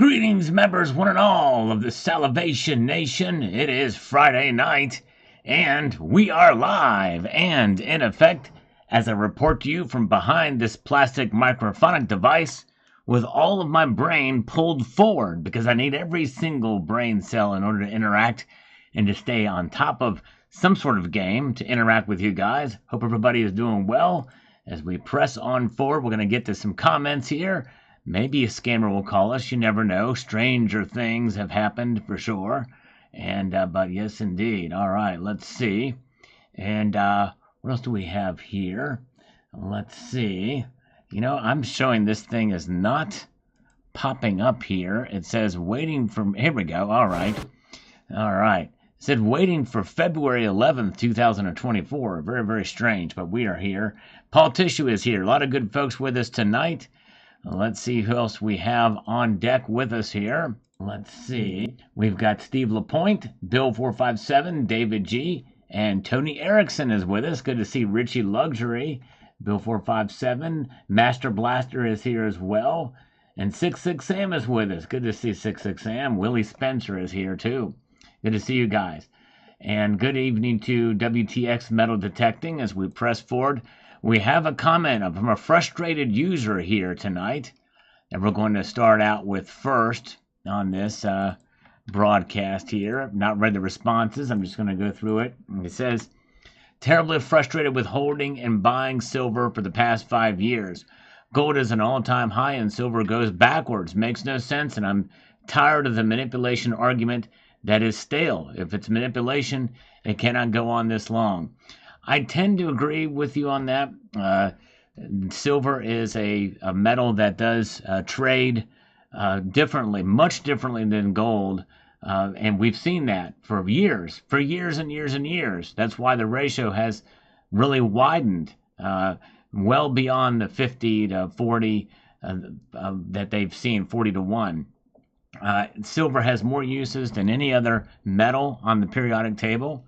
Greetings, members, one and all of the Salivation Nation. It is Friday night, and we are live and in effect as I report to you from behind this plastic microphonic device with all of my brain pulled forward because I need every single brain cell in order to interact and to stay on top of some sort of game to interact with you guys. Hope everybody is doing well. As we press on forward, we're going to get to some comments here. Maybe a scammer will call us. You never know. Stranger things have happened for sure. And, but yes, indeed. All right, let's see. And, what else do we have here? Let's see. You know, I'm showing this thing is not popping up here. It says waiting for, here we go. All right. All right. It said waiting for February 11th, 2024. Very, very strange, but we are here. Paul Tissue is here. A lot of good folks with us tonight. Let's see who else we have on deck with us here. Let's see. We've got Steve Lapointe, Bill 457, David G, and Tony Erickson is with us. Good to see Richie Luxury, Bill 457. Master Blaster is here as well. And 66 Sam is with us. Good to see 66 Sam. Willie Spencer is here too. Good to see you guys. And good evening to WTX Metal Detecting as we press forward. We have a comment from a frustrated user here tonight that we're going to start out with first on this broadcast here. I've not read the responses. I'm just going to go through it. It says, terribly frustrated with holding and buying silver for the past 5 years. Gold is an all-time high and silver goes backwards. Makes no sense, and I'm tired of the manipulation argument that is stale. If it's manipulation, it cannot go on this long. I tend to agree with you on that. Silver is a metal that does trade differently, much differently than gold. And we've seen that for years and years and years. That's why the ratio has really widened well beyond the 50 to 40 that they've seen, 40 to 1. Silver has more uses than any other metal on the periodic table.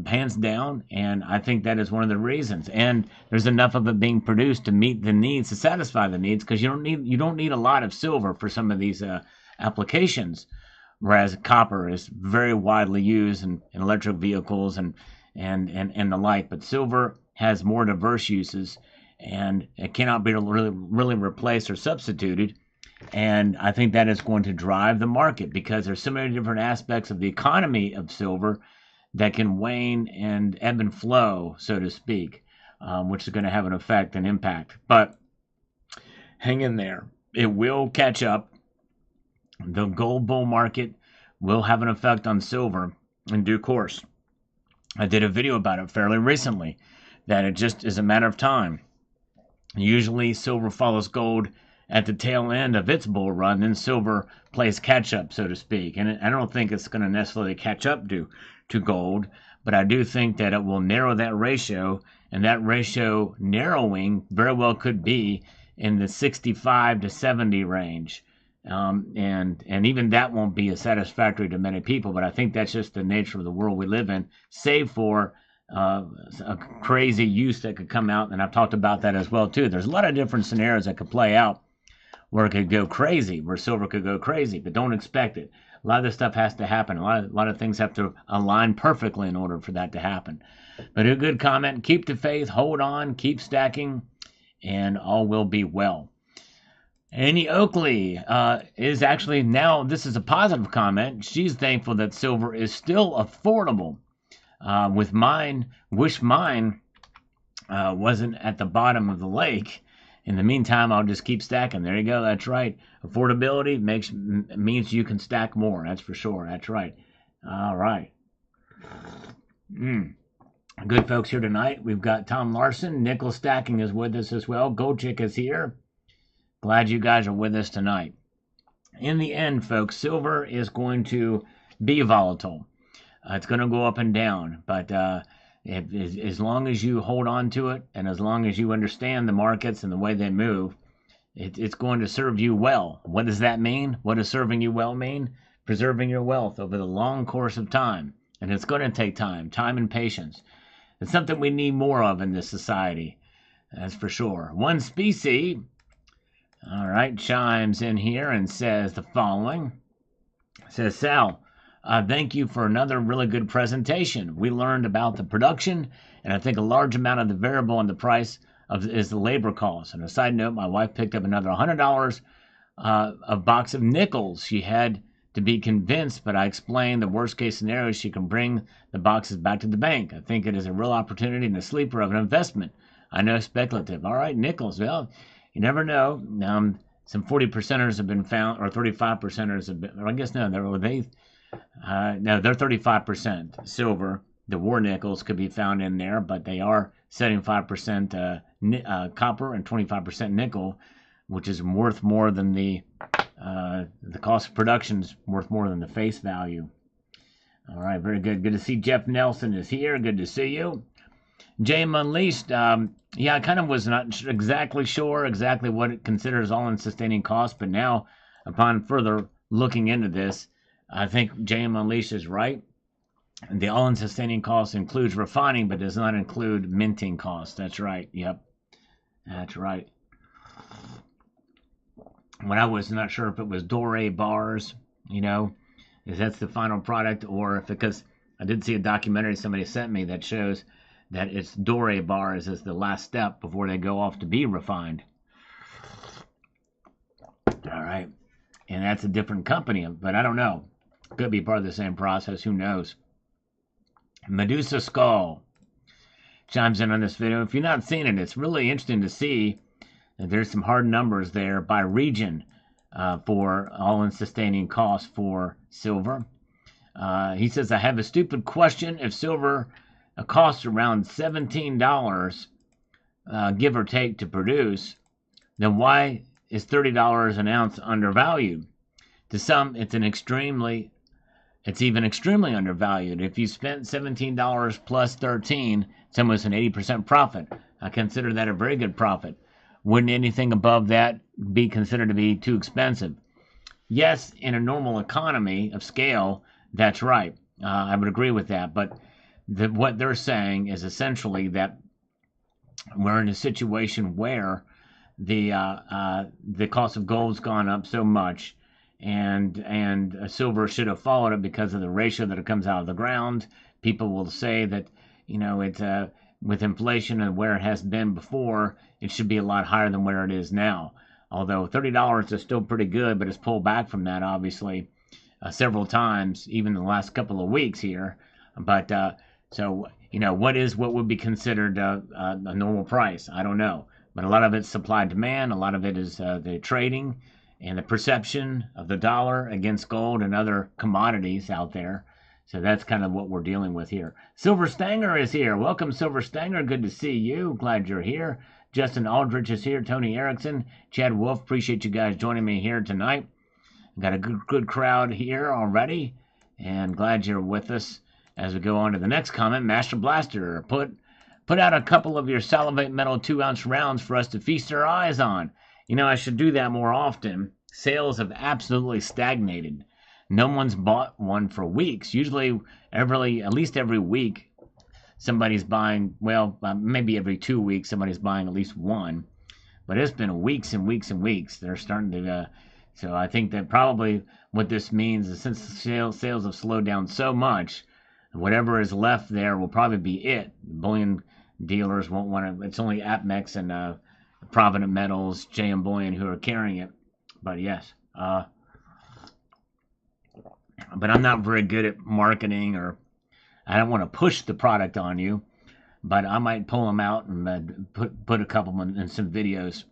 Hands down, and I think that is one of the reasons. And there's enough of it being produced to meet the needs, to satisfy the needs, because you don't need a lot of silver for some of these applications, whereas copper is very widely used in electric vehicles and the like. But silver has more diverse uses, and it cannot be really replaced or substituted. And I think that is going to drive the market because there's so many different aspects of the economy of silver that can wane and ebb and flow, so to speak, which is going to have an effect and impact. But hang in there. It will catch up. The gold bull market will have an effect on silver in due course. I did a video about it fairly recently, that it just is a matter of time. Usually silver follows gold at the tail end of its bull run, then silver plays catch up, so to speak. And I don't think it's going to necessarily catch up to gold, but I do think that it will narrow that ratio, and that ratio narrowing very well could be in the 65 to 70 range. And even that won't be as satisfactory to many people, but I think that's just the nature of the world we live in, save for a crazy use that could come out, and I've talked about that as well too. There's a lot of different scenarios that could play out where it could go crazy, where silver could go crazy, but don't expect it. A lot of this stuff has to happen. A lot of things have to align perfectly in order for that to happen. But a good comment. Keep the faith. Hold on. Keep stacking. And all will be well. Annie Oakley is actually now, this is a positive comment. She's thankful that silver is still affordable. With mine, wish mine wasn't at the bottom of the lake. In the meantime, I'll just keep stacking. There you go. That's right. Affordability means you can stack more. That's for sure. That's right. All right. Good folks here tonight. We've got Tom Larson. Nickel Stacking is with us as well. Gold Chick is here. Glad you guys are with us tonight. In the end, folks, silver is going to be volatile. It's going to go up and down, but as long as you hold on to it, and as long as you understand the markets and the way they move, it's going to serve you well. What does that mean? What does serving you well mean? Preserving your wealth over the long course of time. And it's going to take time and patience. It's something we need more of in this society. That's for sure. One species All right, chimes in here and says the following. Says Sal, thank you for another really good presentation. We learned about the production, and I think a large amount of the variable in the price is the labor cost. And a side note, my wife picked up another $100 a box of nickels. She had to be convinced, but I explained the worst case scenario. She can bring the boxes back to the bank. I think it is a real opportunity and a sleeper of an investment. I know speculative. All right, nickels. Well, you never know. Some 40 percenters have been found, or 35 percenters have been, or I guess no, they're 35% silver. The war nickels could be found in there, but they are 75% copper and 25% nickel, which is worth more than the cost of production is worth more than the face value. All right, very good. Good to see Jeff Nelson is here. Good to see you. James Unleashed, yeah, I kind of was not exactly sure exactly what it considers all-in sustaining cost, but now, upon further looking into this, I think James Unleashed is right. The all-in sustaining cost includes refining, but does not include minting costs. That's right. Yep, that's right. When I was not sure if it was Doré bars, if that's the final product, or if because I did see a documentary somebody sent me that shows that it's Doré bars as the last step before they go off to be refined. All right. And that's a different company, but I don't know. Could be part of the same process. Who knows? Medusa Skull chimes in on this video. If you've not seen it, it's really interesting to see that there's some hard numbers there by region for all-in sustaining costs for silver. He says, I have a stupid question. If silver costs around $17, give or take, to produce, then why is $30 an ounce undervalued? To some, it's even extremely undervalued. If you spent $17 plus 13, it's almost an 80% profit. I consider that a very good profit. Wouldn't anything above that be considered to be too expensive? Yes, in a normal economy of scale, that's right. I would agree with that. But what they're saying is essentially that we're in a situation where the cost of gold's gone up so much, and silver should have followed it because of the ratio that it comes out of the ground. People will say that it's with inflation and where it has been before, it should be a lot higher than where it is now. Although $30 is still pretty good, but it's pulled back from that obviously several times, even in the last couple of weeks here. But so what would be considered a normal price? I don't know. But a lot of it's supply and demand. A lot of it is the trading and the perception of the dollar against gold and other commodities out there. So that's kind of what we're dealing with here. Silver Stanger is here. Welcome, Silver Stanger. Good to see you. Glad you're here. Justin Aldrich is here. Tony Erickson. Chad Wolf. Appreciate you guys joining me here tonight. Got a good crowd here already. And glad you're with us as we go on to the next comment. Master Blaster. Put out a couple of your Salivate Metal 2-ounce rounds for us to feast our eyes on. I should do that more often. Sales have absolutely stagnated. No one's bought one for weeks. Usually, at least every week, somebody's buying, maybe every 2 weeks, somebody's buying at least one. But it's been weeks and weeks and weeks. They're starting to, so I think that probably what this means is since sales have slowed down so much, whatever is left there will probably be it. Bullion dealers won't want to, it's only APMEX and Provident Metals, JM Bullion who are carrying it. But yes, but I'm not very good at marketing, or I don't want to push the product on you, but I might pull them out and put a couple in some videos.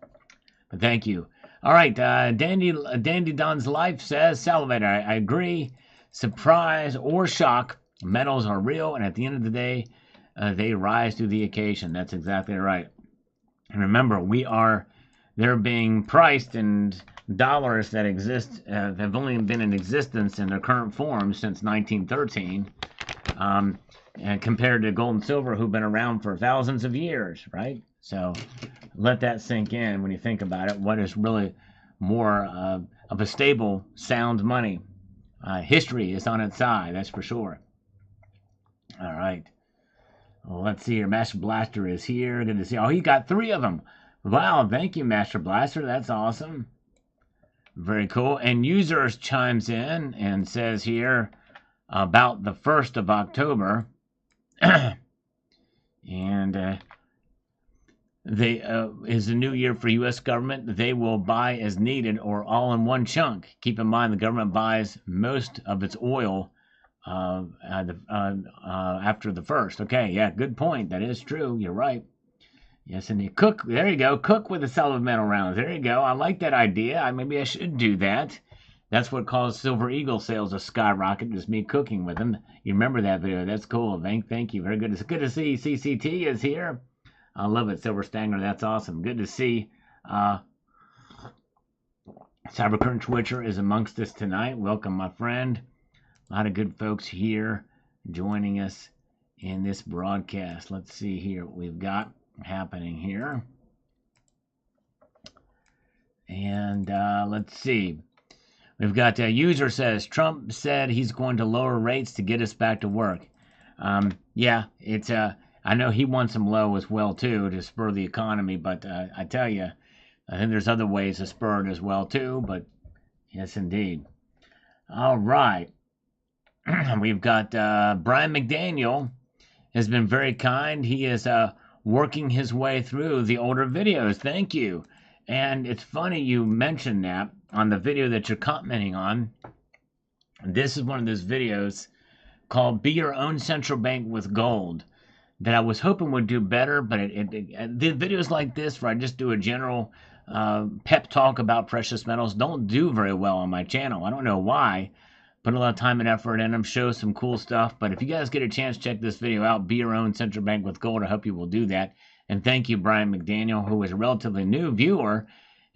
But thank you. All right, Dandy Don's Life says, Salivator, I agree. Surprise or shock, metals are real, and at the end of the day, they rise to the occasion. That's exactly right. And remember, they're being priced in dollars that exist, have only been in existence in their current form since 1913, and compared to gold and silver, who've been around for thousands of years, right? So let that sink in when you think about it. What is really more of a stable, sound money? History is on its side, that's for sure. All right. Well, let's see here. Master Blaster is here. Good to see. Oh, he got 3 of them. Wow, thank you, Master Blaster. That's awesome. Very cool. And users chimes in and says here about the 1st of October, and they is a new year for U.S. government. They will buy as needed or all in one chunk. Keep in mind the government buys most of its oil after the 1st. Okay, yeah, good point. That is true. You're right. Yes, and you cook. There you go. Cook with the supplemental rounds. There you go. I like that idea. Maybe I should do that. That's what caused Silver Eagle sales to skyrocket. Just me cooking with them. You remember that video? That's cool. Thank you. Very good. It's good to see CCT is here. I love it, Silver Stanger. That's awesome. Good to see. Cybercurrent Twitcher is amongst us tonight. Welcome, my friend. A lot of good folks here joining us in this broadcast. Let's see here what we've got happening here. And let's see. We've got a user says, Trump said he's going to lower rates to get us back to work. Yeah, it's I know he wants them low as well, too, to spur the economy. But I tell you, I think there's other ways to spur it as well, too. But yes, indeed. All right. We've got Brian McDaniel has been very kind. He is working his way through the older videos. Thank you. And it's funny you mentioned that on the video that you're commenting on. This is one of those videos called Be Your Own Central Bank with Gold that I was hoping would do better, but the videos like this where I just do a general pep talk about precious metals don't do very well on my channel. I don't know why. Put a lot of time and effort in them, show some cool stuff. But if you guys get a chance, check this video out. Be Your Own Central Bank with Gold. I hope you will do that. And thank you, Brian McDaniel, who is a relatively new viewer.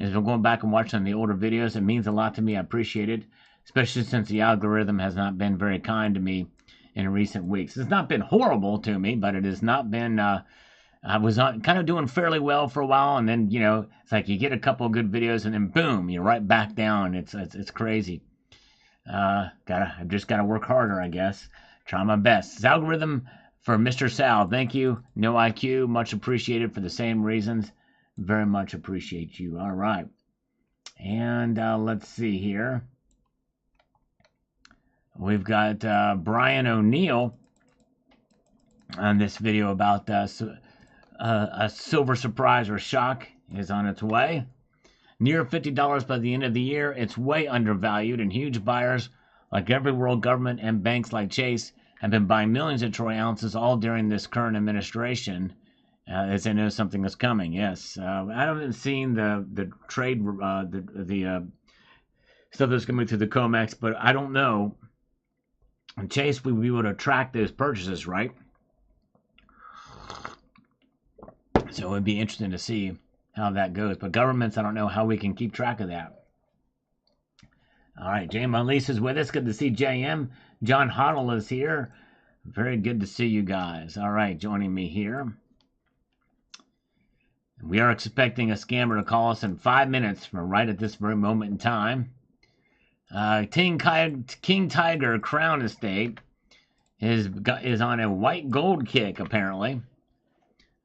As we're going back and watching the older videos, it means a lot to me. I appreciate it, especially since the algorithm has not been very kind to me in recent weeks. It's not been horrible to me, but it has not been. I was kind of doing fairly well for a while, and then it's like you get a couple of good videos, and then boom, you're right back down. It's crazy. I just gotta work harder, I guess. Try my best. This algorithm for Mr. Sal. Thank you. No IQ. Much appreciated for the same reasons. Very much appreciate you. All right. And let's see here. We've got Brian O'Neill on this video about a silver surprise or shock is on its way. Near $50 by the end of the year, it's way undervalued, and huge buyers like every world government and banks like Chase have been buying millions of troy ounces all during this current administration, as they know something is coming. Yes, I haven't seen the trade, the stuff that's coming through the COMEX, but I don't know. And Chase would be able to track those purchases, right? So it would be interesting to see how that goes. But governments, I don't know how we can keep track of that. All right, JM Unleashed is with us. Good to see JM. John Hoddle is here. Very good to see you guys. All right, joining me here. We are expecting a scammer to call us in 5 minutes from right at this very moment in time. King Tiger Crown Estate is on a white gold kick, apparently.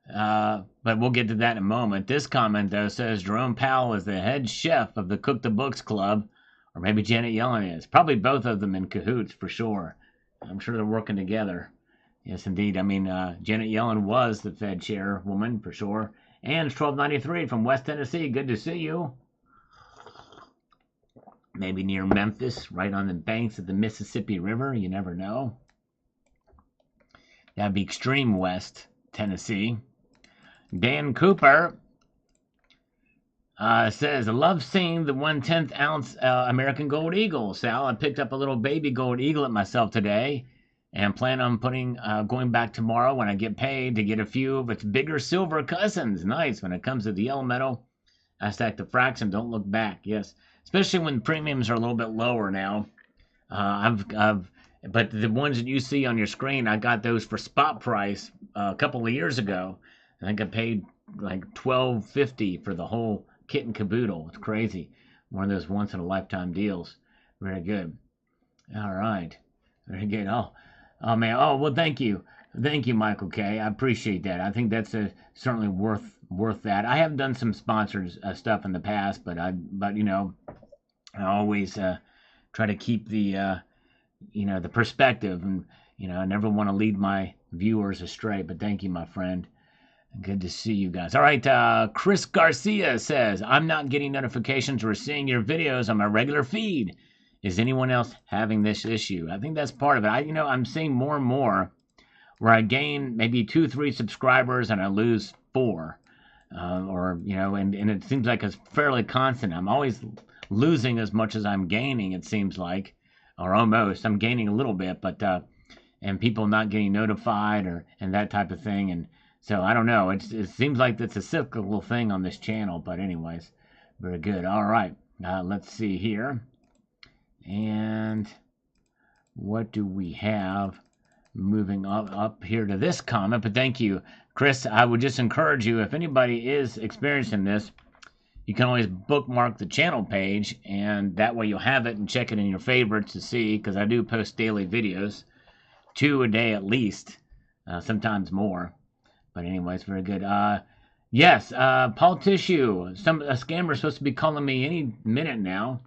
But we'll get to that in a moment. This comment, though, says Jerome Powell is the head chef of the Cook the Books Club, or maybe Janet Yellen is. Probably both of them in cahoots, for sure. I'm sure they're working together. Yes, indeed. I mean, Janet Yellen was the Fed chairwoman, for sure. And it's 1293 from West Tennessee. Good to see you. Maybe near Memphis, right on the banks of the Mississippi River. You never know. That'd be extreme West Tennessee. Dan Cooper says, I love seeing the 1/10 ounce American Gold Eagle. Sal, I picked up a little baby gold eaglet myself today and plan on going back tomorrow when I get paid to get a few of its bigger silver cousins. Nice. When it comes to the yellow metal, I stack the fraction, don't look back. Yes, especially when premiums are a little bit lower now. But the ones that you see on your screen, I got those for spot price a couple of years ago. I think I paid like $12.50 for the whole kit and caboodle. It's crazy. One of those once in a lifetime deals. Very good. All right. Very good. Oh man. Oh well. Thank you, Michael K. I appreciate that. I think that's certainly worth worth that. I have done some sponsored stuff in the past, but you know, I always try to keep the you know, the perspective, and you know, I never want to lead my viewers astray. But thank you, my friend. Good to see you guys. All right, Chris Garcia says, I'm not getting notifications or seeing your videos on my regular feed. Is anyone else having this issue? I think that's part of it. You know, I'm seeing more and more where I gain maybe 2-3 subscribers and I lose 4. Or, you know, and it seems like it's fairly constant. I'm always losing as much as I'm gaining, it seems like, or almost. I'm gaining a little bit, but, and people not getting notified and that type of thing. And so I don't know. It seems like it's a cyclical thing on this channel, but anyways, very good. All right, let's see here. And what do we have? Moving up here to this comment, but thank you, Chris. I would just encourage you, if anybody is experiencing this, you can always bookmark the channel page, and that way you'll have it and check it in your favorites to see, because I do post daily videos, 2 a day at least, sometimes more. But anyways, very good. Yes, Paul Tissue. A scammer is supposed to be calling me any minute now,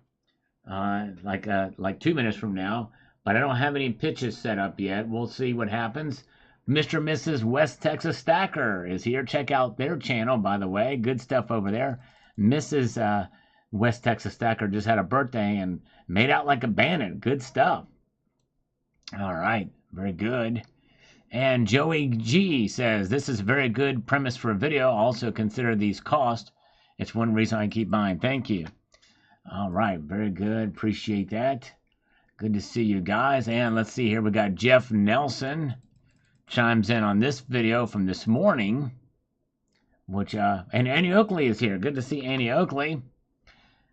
like 2 minutes from now. But I don't have any pitches set up yet. We'll see what happens. Mr. and Mrs. West Texas Stacker is here. Check out their channel, by the way. Good stuff over there. Mrs. West Texas Stacker just had a birthday and made out like a bandit. Good stuff. All right. Very good. And Joey G says, this is a very good premise for a video. Also consider these costs. It's one reason I keep buying. Thank you. All right. Very good. Appreciate that. Good to see you guys. And let's see here. We got Jeff Nelson chimes in on this video from this morning. Which, and Annie Oakley is here. Good to see Annie Oakley.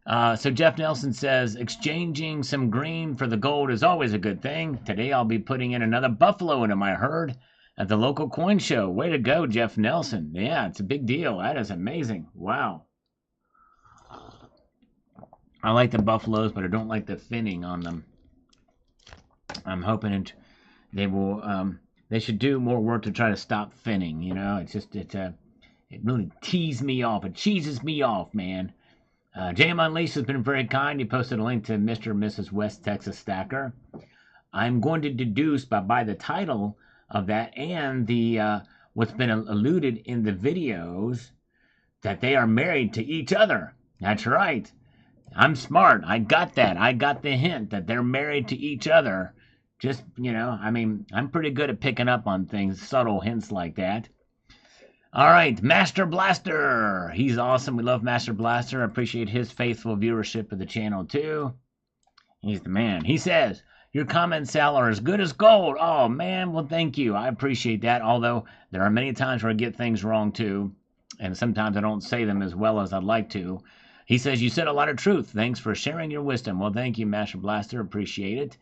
So Jeff Nelson says, exchanging some green for the gold is always a good thing. Today I'll be putting in another buffalo into my herd at the local coin show. Way to go, Jeff Nelson. Yeah, it's a big deal. That is amazing. Wow. I like the buffaloes, but I don't like the finning on them. I'm hoping they will. They should do more work to try to stop finning. You know, it really teases me off. It cheeses me off, man. JM Unleashed has been very kind. He posted a link to Mr. and Mrs. West Texas Stacker. I'm going to deduce by the title of that and the what's been alluded in the videos that they are married to each other. That's right. I'm smart. I got that. I got the hint that they're married to each other. Just, you know, I mean, I'm pretty good at picking up on things, subtle hints like that. All right, Master Blaster. He's awesome. We love Master Blaster. I appreciate his faithful viewership of the channel, too. He's the man. He says, your comments, Sal, are as good as gold. Oh, man, well, thank you. I appreciate that, although there are many times where I get things wrong, too, and sometimes I don't say them as well as I'd like to. He says, you said a lot of truth. Thanks for sharing your wisdom. Well, thank you, Master Blaster. Appreciate it.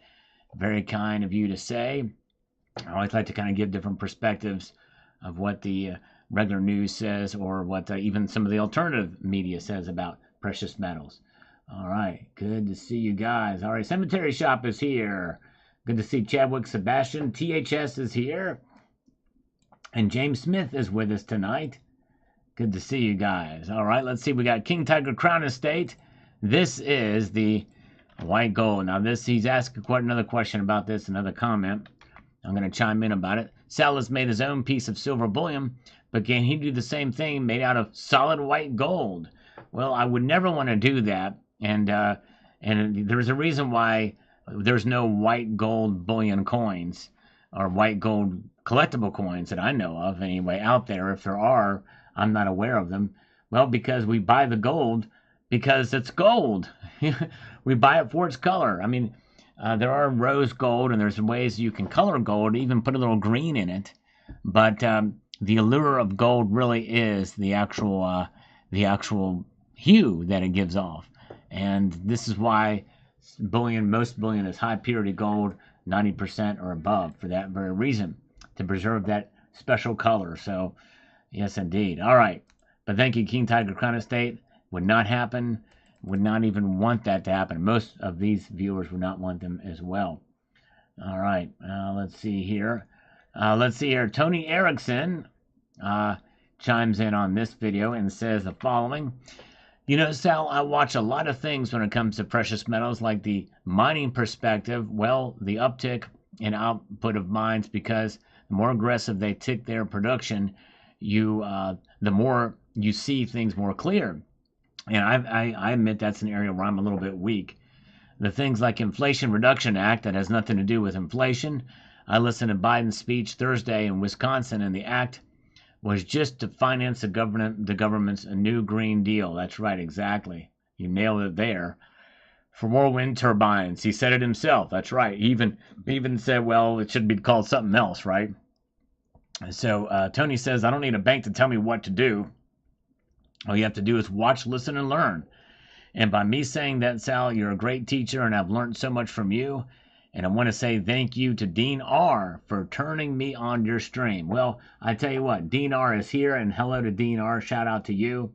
Very kind of you to say. I always like to kind of give different perspectives of what the regular news says or what even some of the alternative media says about precious metals. All right. Good to see you guys. All right. Cemetery Shop is here. Good to see Chadwick Sebastian. THS is here. And James Smith is with us tonight. Good to see you guys. All right. Let's see. We got King Tiger Crown Estate. This is the white gold. Now he's asking quite another question about this, another comment. I'm going to chime in about it. Sal has made his own piece of silver bullion, but can he do the same thing made out of solid white gold? Well, I would never want to do that, and there's a reason why there's no white gold bullion coins or white gold collectible coins that I know of anyway out there. If there are, I'm not aware of them. Well, because we buy the gold because it's gold. We buy it for its color. I mean, there are rose gold, and there's ways you can color gold, even put a little green in it. But the allure of gold really is the actual hue that it gives off. And this is why most bullion is high purity gold, 90% or above, for that very reason, to preserve that special color. So, yes, indeed. All right. But thank you, King Tiger Crown Estate. Would not happen. Would not even want that to happen. Most of these viewers would not want them as well. All right. Let's see here. Tony Erickson. chimes in on this video and says the following. You know, Sal, I watch a lot of things when it comes to precious metals, like the mining perspective. Well, the uptick in output of mines, because the more aggressive they take their production, the more you see things more clear. And I admit that's an area where I'm a little bit weak. The things like Inflation Reduction Act, that has nothing to do with inflation. I listened to Biden's speech Thursday in Wisconsin, and the act was just to finance the government's new Green Deal. That's right, exactly. You nailed it there. For more wind turbines. He said it himself. That's right. He even said, well, it should be called something else, right? So Tony says, I don't need a bank to tell me what to do. All you have to do is watch, listen, and learn. And by me saying that, Sal, you're a great teacher, and I've learned so much from you. And I want to say thank you to Dean R. for turning me on your stream. Well, I tell you what, Dean R. is here, and hello to Dean R. Shout out to you.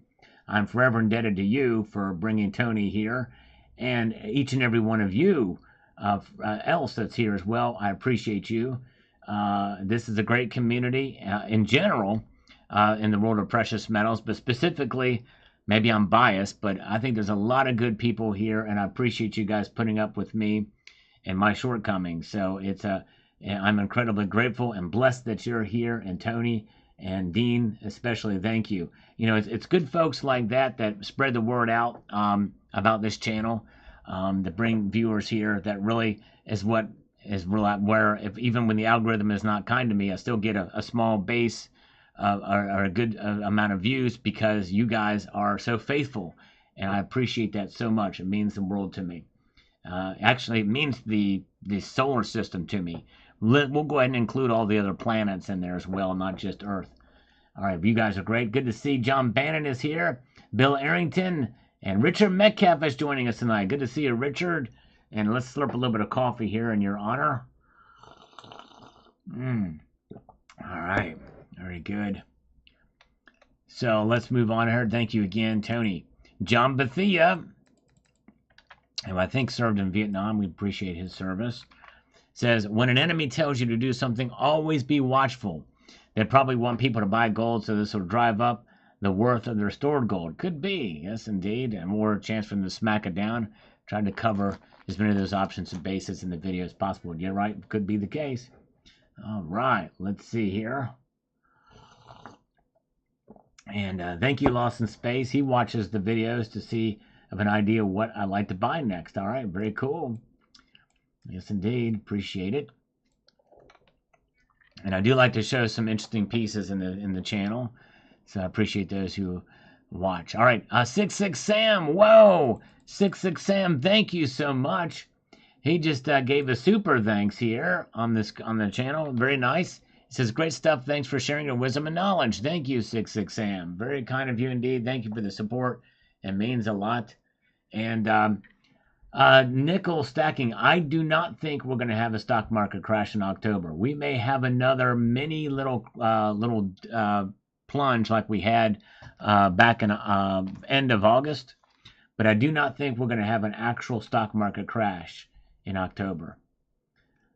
I'm forever indebted to you for bringing Tony here, and each and every one of you else that's here as well. I appreciate you. This is a great community in general in the world of precious metals, but specifically, maybe I'm biased, but I think there's a lot of good people here, and I appreciate you guys putting up with me and my shortcomings. So I'm incredibly grateful and blessed that you're here, and Tony and Dean especially, thank you. You know, it's good folks like that spread the word out about this channel, that bring viewers here. That really is what is where, if even when the algorithm is not kind to me, I still get a small base or a good amount of views, because you guys are so faithful, and I appreciate that so much. It means the world to me. Actually, it means the solar system to me. We'll go ahead and include all the other planets in there as well, not just Earth. All right, you guys are great. Good to see John Bannon is here, Bill Arrington, and Richard Metcalf is joining us tonight. Good to see you, Richard. And let's slurp a little bit of coffee here in your honor. All right. Very good. So let's move on here. Thank you again, Tony. John Bethia, who I think served in Vietnam. We appreciate his service. Says, when an enemy tells you to do something, always be watchful. They probably want people to buy gold, so this will drive up the worth of their stored gold. Could be. Yes, indeed. And more chance for them to smack it down. Trying to cover as many of those options and bases in the video as possible. Yeah, right. Could be the case. All right. Let's see here. And thank you, Lost in Space. He watches the videos to see of an idea of what I'd like to buy next. All right, very cool. Yes, indeed. Appreciate it. And I do like to show some interesting pieces in the channel, so I appreciate those who watch. All right, 66 Sam. Whoa, 66 Sam. Thank you so much. He just gave a super thanks here on the channel. Very nice. He says, great stuff. Thanks for sharing your wisdom and knowledge. Thank you, 66 Sam. Very kind of you indeed. Thank you for the support. It means a lot. And nickel stacking. I do not think we're going to have a stock market crash in October. We may have another mini little plunge like we had back in end of August. But I do not think we're going to have an actual stock market crash in October.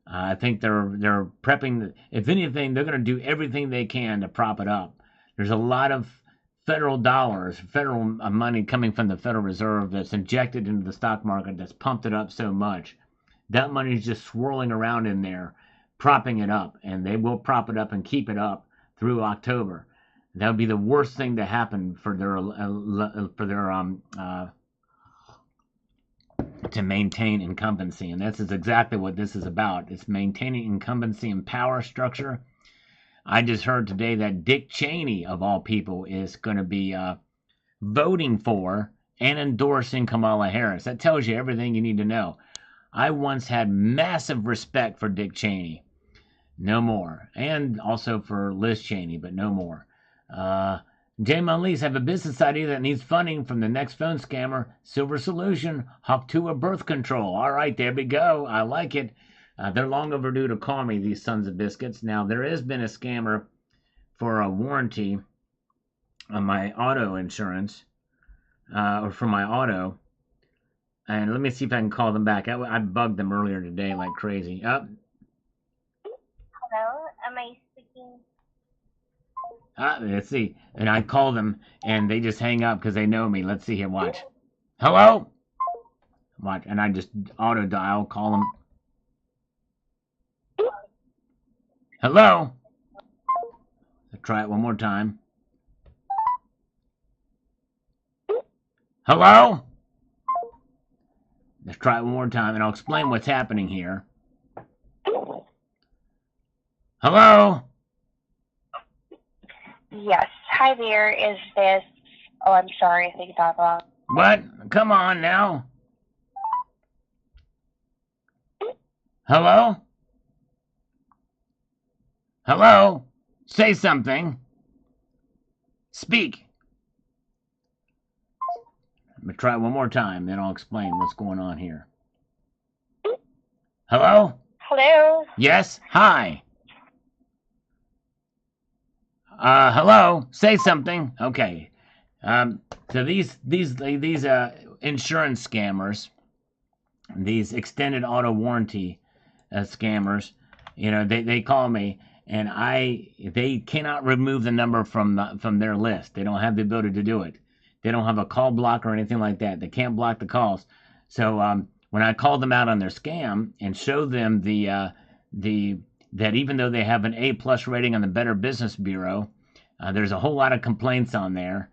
I think they're prepping. If anything, they're going to do everything they can to prop it up. There's a lot of federal dollars, federal money coming from the Federal Reserve that's injected into the stock market that's pumped it up so much. That money is just swirling around in there, propping it up, and they will prop it up and keep it up through October. That would be the worst thing to happen for their to maintain incumbency, and this is exactly what this is about. It's maintaining incumbency and power structure. I just heard today that Dick Cheney, of all people, is going to be voting for and endorsing Kamala Harris. That tells you everything you need to know. I once had massive respect for Dick Cheney. No more. And also for Liz Cheney, but no more. J-Mon Lee's have a business idea that needs funding from the next phone scammer. Silver Solution, Hawk2 birth control. All right, there we go. I like it. They're long overdue to call me, these sons of biscuits. Now, there has been a scammer for a warranty on my auto insurance, or for my auto. And let me see if I can call them back. I bugged them earlier today like crazy. Hello, am I speaking? Let's see. And I call them, and they just hang up because they know me. Let's see here. Watch. Hello? Watch. And I just auto dial, call them. Hello? Let's try it one more time. Hello? Let's try it one more time, and I'll explain what's happening here. Hello? Yes. Hi there. Is this... Oh, I'm sorry. I think I got wrong. What? Come on now. Hello? Hello? Say something. Speak. I'm going to try it one more time, then I'll explain what's going on here. Hello? Hello? Yes? Hi. Hello? Say something. Okay. So these insurance scammers, these extended auto warranty scammers, they call me, and they cannot remove the number from their list. They don't have the ability to do it. They don't have a call block or anything like that. They can't block the calls. So when I call them out on their scam and show them that even though they have an A+ rating on the Better Business Bureau, there's a whole lot of complaints on there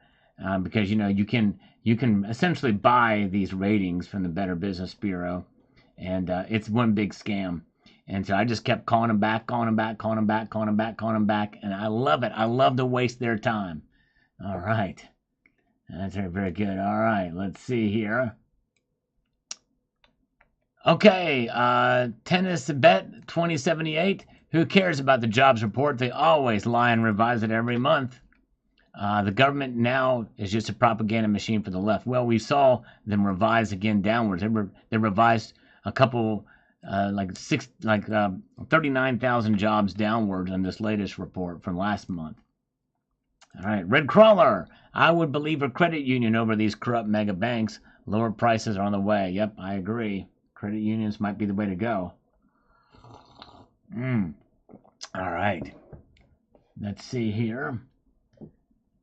because you can essentially buy these ratings from the Better Business Bureau, and it's one big scam. And so I just kept calling them back, and I love it. I love to waste their time. All right. That's very, very good. All right, let's see here. Okay, Tennis Bet 2078. Who cares about the jobs report? They always lie and revise it every month. The government now is just a propaganda machine for the left. Well, we saw them revise again downwards. They revised a couple, 39,000 jobs downwards on this latest report from last month. All right, Red Crawler. I would believe a credit union over these corrupt mega banks. Lower prices are on the way. Yep, I agree. Credit unions might be the way to go. All right. Let's see here.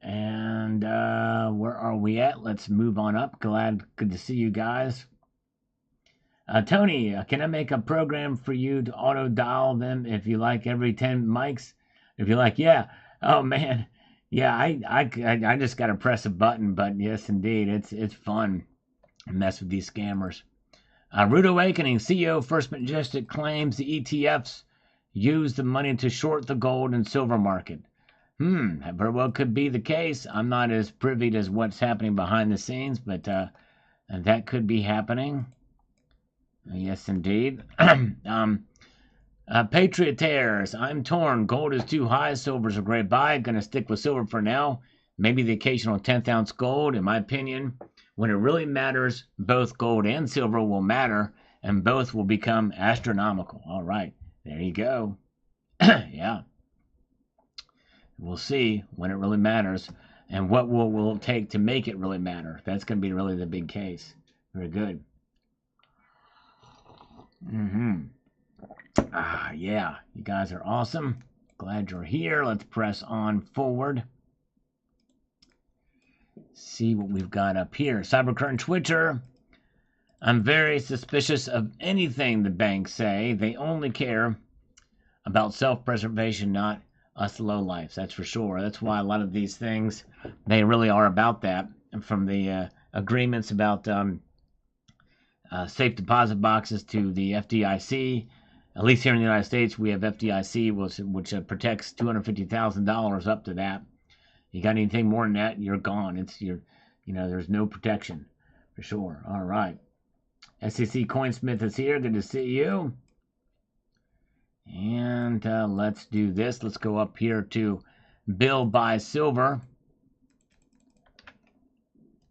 And where are we at? Let's move on up. Good to see you guys. Tony, can I make a program for you to auto dial them if you like every 10 mics? If you like, yeah. Oh man. Yeah, I just got to press a button, but yes, indeed, it's fun to mess with these scammers. Rude Awakening CEO First Majestic claims the ETFs use the money to short the gold and silver market. That very well could be the case. I'm not as privy as what's happening behind the scenes, but that could be happening. Yes, indeed. Patriotaires, I'm torn. Gold is too high. Silver's a great buy. Gonna stick with silver for now. Maybe the occasional 10th ounce gold. In my opinion, when it really matters, both gold and silver will matter, and both will become astronomical. All right, there you go. Yeah. We'll see when it really matters, and what will it take to make it really matter. That's going to be really the big case. Very good. Yeah, you guys are awesome. Glad you're here. Let's press on forward. See what we've got up here. Cybercurrent Twitter. I'm very suspicious of anything the banks say. They only care about self-preservation, not us lowlifes. That's for sure. That's why a lot of these things, they really are about that. From the agreements about safe deposit boxes to the FDIC. At least here in the United States, we have FDIC, which protects $250,000 up to that. You got anything more than that, you're gone. There's no protection for sure. All right. SEC Coinsmith is here. Good to see you. And let's do this. Let's go up here to Bill Buy Silver.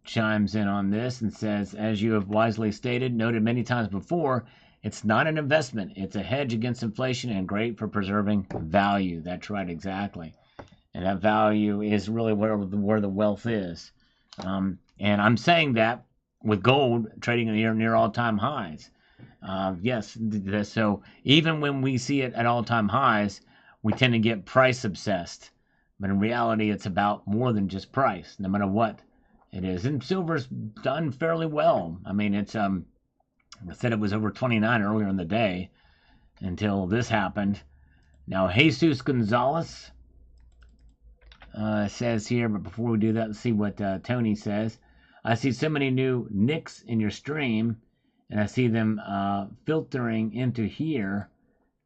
Chimes in on this and says, as you have wisely stated, noted many times before, it's not an investment. It's a hedge against inflation and great for preserving value. That's right, exactly. And that value is really where the wealth is. And I'm saying that with gold trading near all-time highs. Yes, so even when we see it at all-time highs, we tend to get price obsessed. But in reality, it's about more than just price, no matter what it is. And silver's done fairly well. I mean, it's I said it was over 29 earlier in the day until this happened. Now, Jesus Gonzalez says here, but before we do that, let's see what Tony says. I see so many new nicks in your stream, and I see them filtering into here.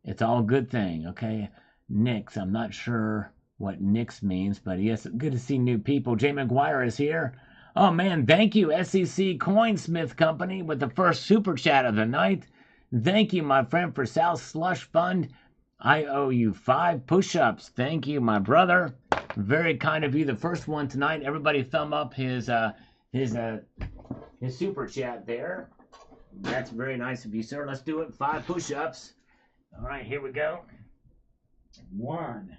It's all a good thing, okay? Nicks, I'm not sure what Nicks means, but yes, good to see new people. Jay McGuire is here. Oh, man, thank you, SEC Coinsmith Company, with the first super chat of the night. Thank you, my friend, for South Slush Fund. I owe you 5 push-ups. Thank you, my brother. Very kind of you. The first one tonight. Everybody thumb up his super chat there. That's very nice of you, sir. Let's do it. 5 push-ups. All right, here we go. 1,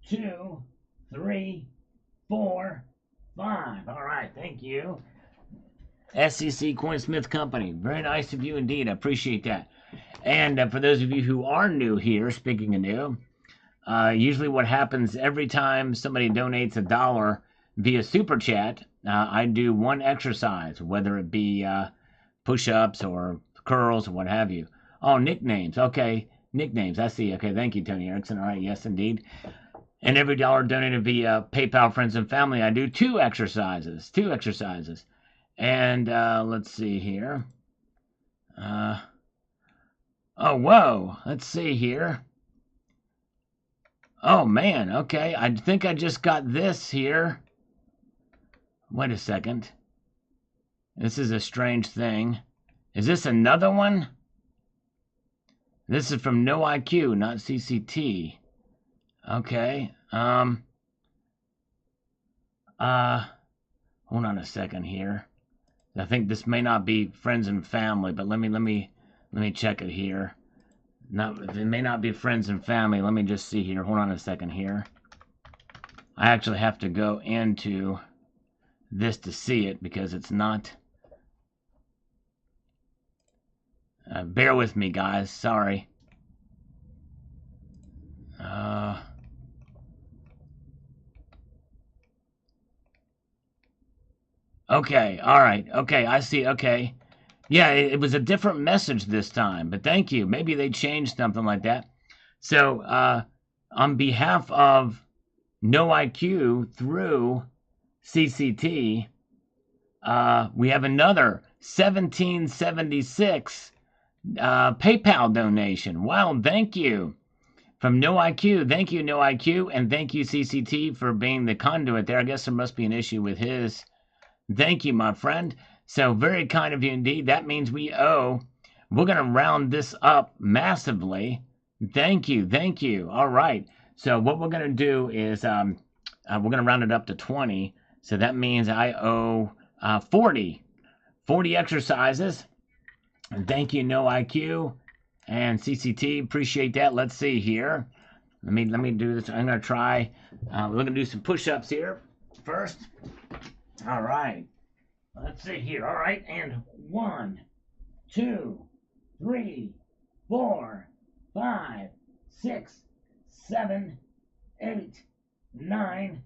2, 3, 4, 5. All right, thank you. SEC Coinsmith Company. Very nice of you indeed. I appreciate that. And for those of you who are new here, speaking of new, usually what happens every time somebody donates $1 via super chat, I do one exercise, whether it be push-ups or curls or what have you. Oh, nicknames. Okay, nicknames. I see. Okay, thank you, Tony Erickson. All right, yes, indeed. And every dollar donated via PayPal, friends and family, I do 2 exercises. 2 exercises. And let's see here. Oh, whoa. Let's see here. Oh, man. Okay. I think I just got this here. Wait a second. This is a strange thing. Is this another one? This is from No IQ, not CCT. Okay. Hold on a second here. I think this may not be friends and family, but let me check it here. No, it may not be friends and family. Let me just see here. Hold on a second here. I actually have to go into this to see it because it's not. Bear with me, guys. Sorry. Okay, all right. Okay, I see. Okay. Yeah, it was a different message this time, but thank you. Maybe they changed something like that. So, on behalf of No IQ through CCT, we have another 1776 PayPal donation. Wow, thank you. From No IQ. Thank you, No IQ, and thank you, CCT, for being the conduit there. I guess there must be an issue with his. Thank you, my friend. So very kind of you indeed. That means we owe. We're going to round this up massively. Thank you. Thank you. All right. So what we're going to do is we're going to round it up to 20. So that means I owe 40 exercises. And thank you, No IQ and CCT. Appreciate that. Let's see here. Let me do this. I'm going to try. We're going to do some push-ups here first. All right. Let's see here. All right. And 1, 2, 3, 4, 5, 6, 7, 8, 9,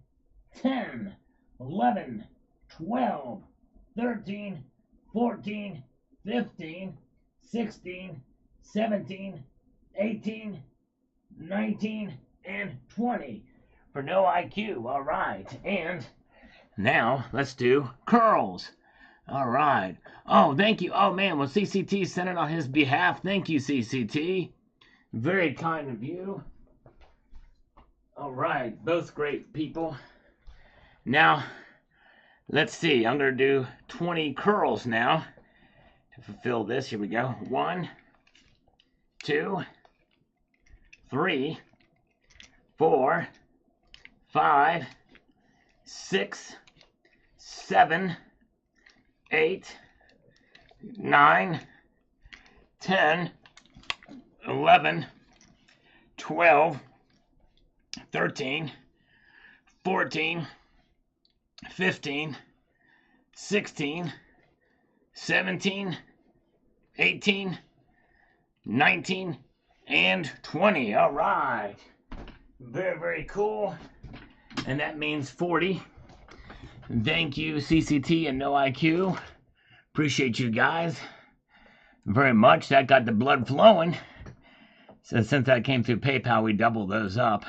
10, 11, 12, 13, 14, 15, 16, 17, 18, 19, and 20 for No IQ. All right. And now let's do curls. All right. Oh, thank you. Oh, man. Well, CCT sent it on his behalf. Thank you, CCT. Very kind of you. All right. Both great people. Now, let's see. I'm going to do 20 curls now to fulfill this. Here we go. 1, 2, 3, 4, 5, 6, 7, 8, 9, 10, 11, 12, 13, 14, 15, 16, 17, 18, 19, and 20. All right. Very, very cool. and that means 40. Thank you, CCT and No IQ. Appreciate you guys very much. That got the blood flowing. So since that came through PayPal, we doubled those up.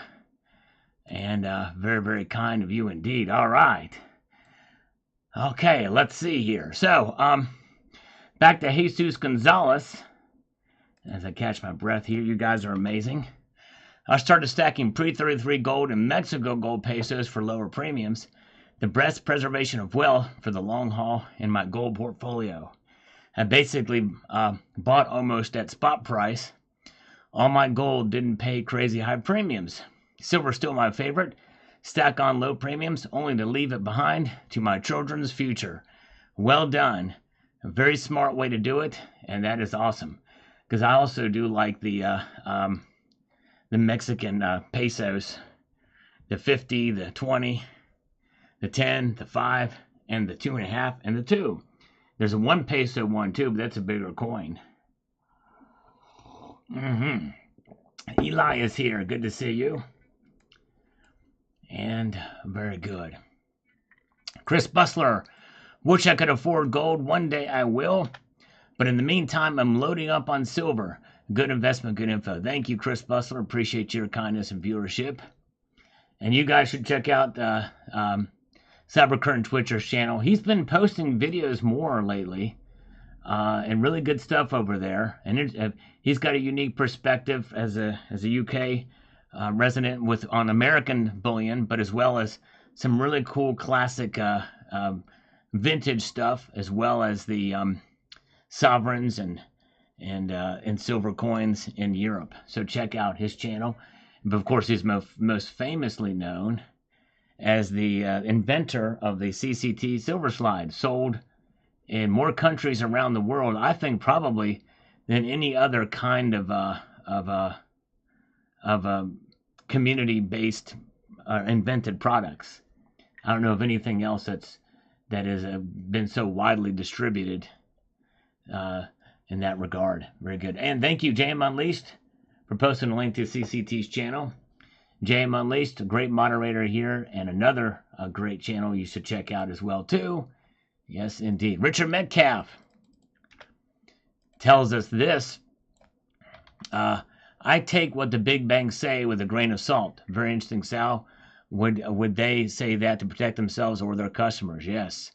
And very, very kind of you indeed. All right. Okay, let's see here. So, back to Jesus Gonzalez. As I catch my breath here, you guys are amazing. I started stacking pre-33 gold and Mexico gold pesos for lower premiums. The best preservation of wealth for the long haul in my gold portfolio. I basically bought almost at spot price. All my gold didn't pay crazy high premiums. Silver's still my favorite. Stack on low premiums only to leave it behind to my children's future. Well done. A very smart way to do it, and that is awesome. Because I also do like the Mexican pesos, the 50, the 20, the 10, the 5, and the 2.5, and the 2. There's a 1 peso one too, but that's a bigger coin. Eli is here. Good to see you. And very good. Chris Bustler. Wish I could afford gold. One day I will. But in the meantime, I'm loading up on silver. Good investment, good info. Thank you, Chris Bustler. Appreciate your kindness and viewership. And you guys should check out Cybercurrent Twitcher's channel. He's been posting videos more lately. And really good stuff over there. And he's got a unique perspective as a UK resident on American bullion, but as well as some really cool classic vintage stuff, as well as the sovereigns and silver coins in Europe. So check out his channel. But of course, he's most famously known as the inventor of the CCT silver slide, sold in more countries around the world, I think probably than any other kind of community-based invented products. I don't know of anything else that has been so widely distributed in that regard. Very good. And thank you, JM Unleashed, for posting a link to CCT's channel. JM Unleashed, a great moderator here, and another great channel you should check out as well, too. Yes, indeed. Richard Metcalf tells us this. I take what the big banks say with a grain of salt. Very interesting, Sal. Would they say that to protect themselves or their customers? Yes.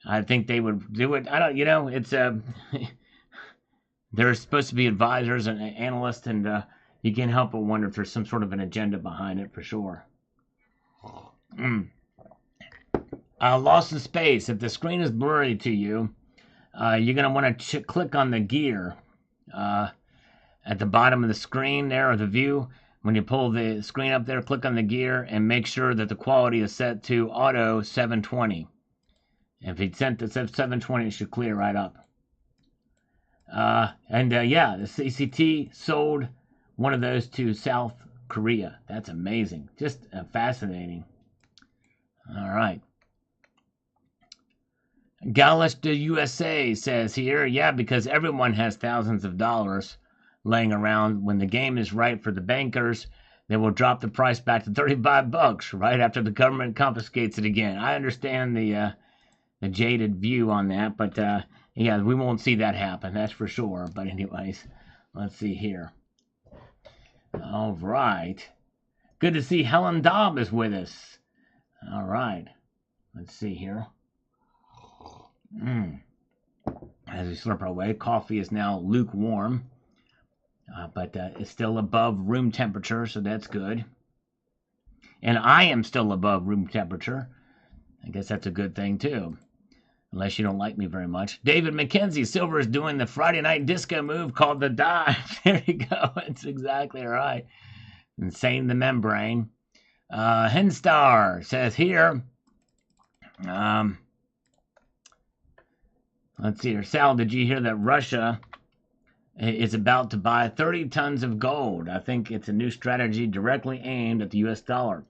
I think they would do it. I don't, it's they're supposed to be advisors and analysts, and you can't help but wonder if there's some sort of an agenda behind it for sure. Lost in Space. If the screen is blurry to you, you're going to want to click on the gear at the bottom of the screen there, or the view. When you pull the screen up there, click on the gear and make sure that the quality is set to auto 720. If it's set to 720, it should clear right up. Yeah, the CCT sold one of those to South Korea. That's amazing. Just fascinating. All right. Gallus de USA says here, yeah, because everyone has thousands of dollars laying around. When the game is right for the bankers, they will drop the price back to $35 right after the government confiscates it again. I understand the jaded view on that, but yeah, we won't see that happen, that's for sure. But anyways, let's see here. All right. Good to see Helen Dobb is with us. All right. Let's see here. As we slurp our way, coffee is now lukewarm, but it's still above room temperature, so that's good. And I am still above room temperature. I guess that's a good thing, too. Unless you don't like me very much. David McKenzie, Silver is doing the Friday night disco move called the dive. There you go. That's exactly right. Insane the membrane. Henstar says here. Let's see here. Sal, did you hear that Russia is about to buy 30 tons of gold? I think it's a new strategy directly aimed at the U.S. dollar,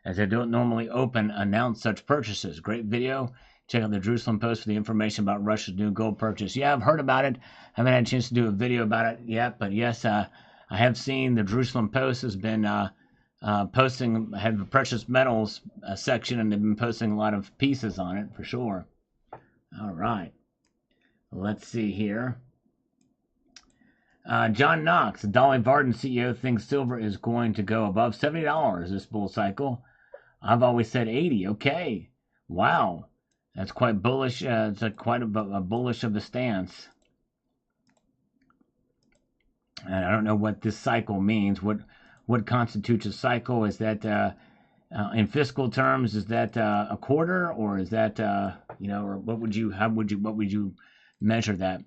as they don't normally announce such purchases. Great video. Check out the Jerusalem Post for the information about Russia's new gold purchase. Yeah, I've heard about it. I haven't had a chance to do a video about it yet, but yes, I have seen the Jerusalem Post has been had the precious metals section, and they've been posting a lot of pieces on it for sure. All right. Let's see here. John Knox, Dolly Varden CEO, thinks silver is going to go above $70 this bull cycle. I've always said 80. Okay. Wow. That's quite bullish. It's quite a bullish of a stance. And I don't know what this cycle means. What constitutes a cycle? Is that in fiscal terms? Is that a quarter, or is that or what would you measure that?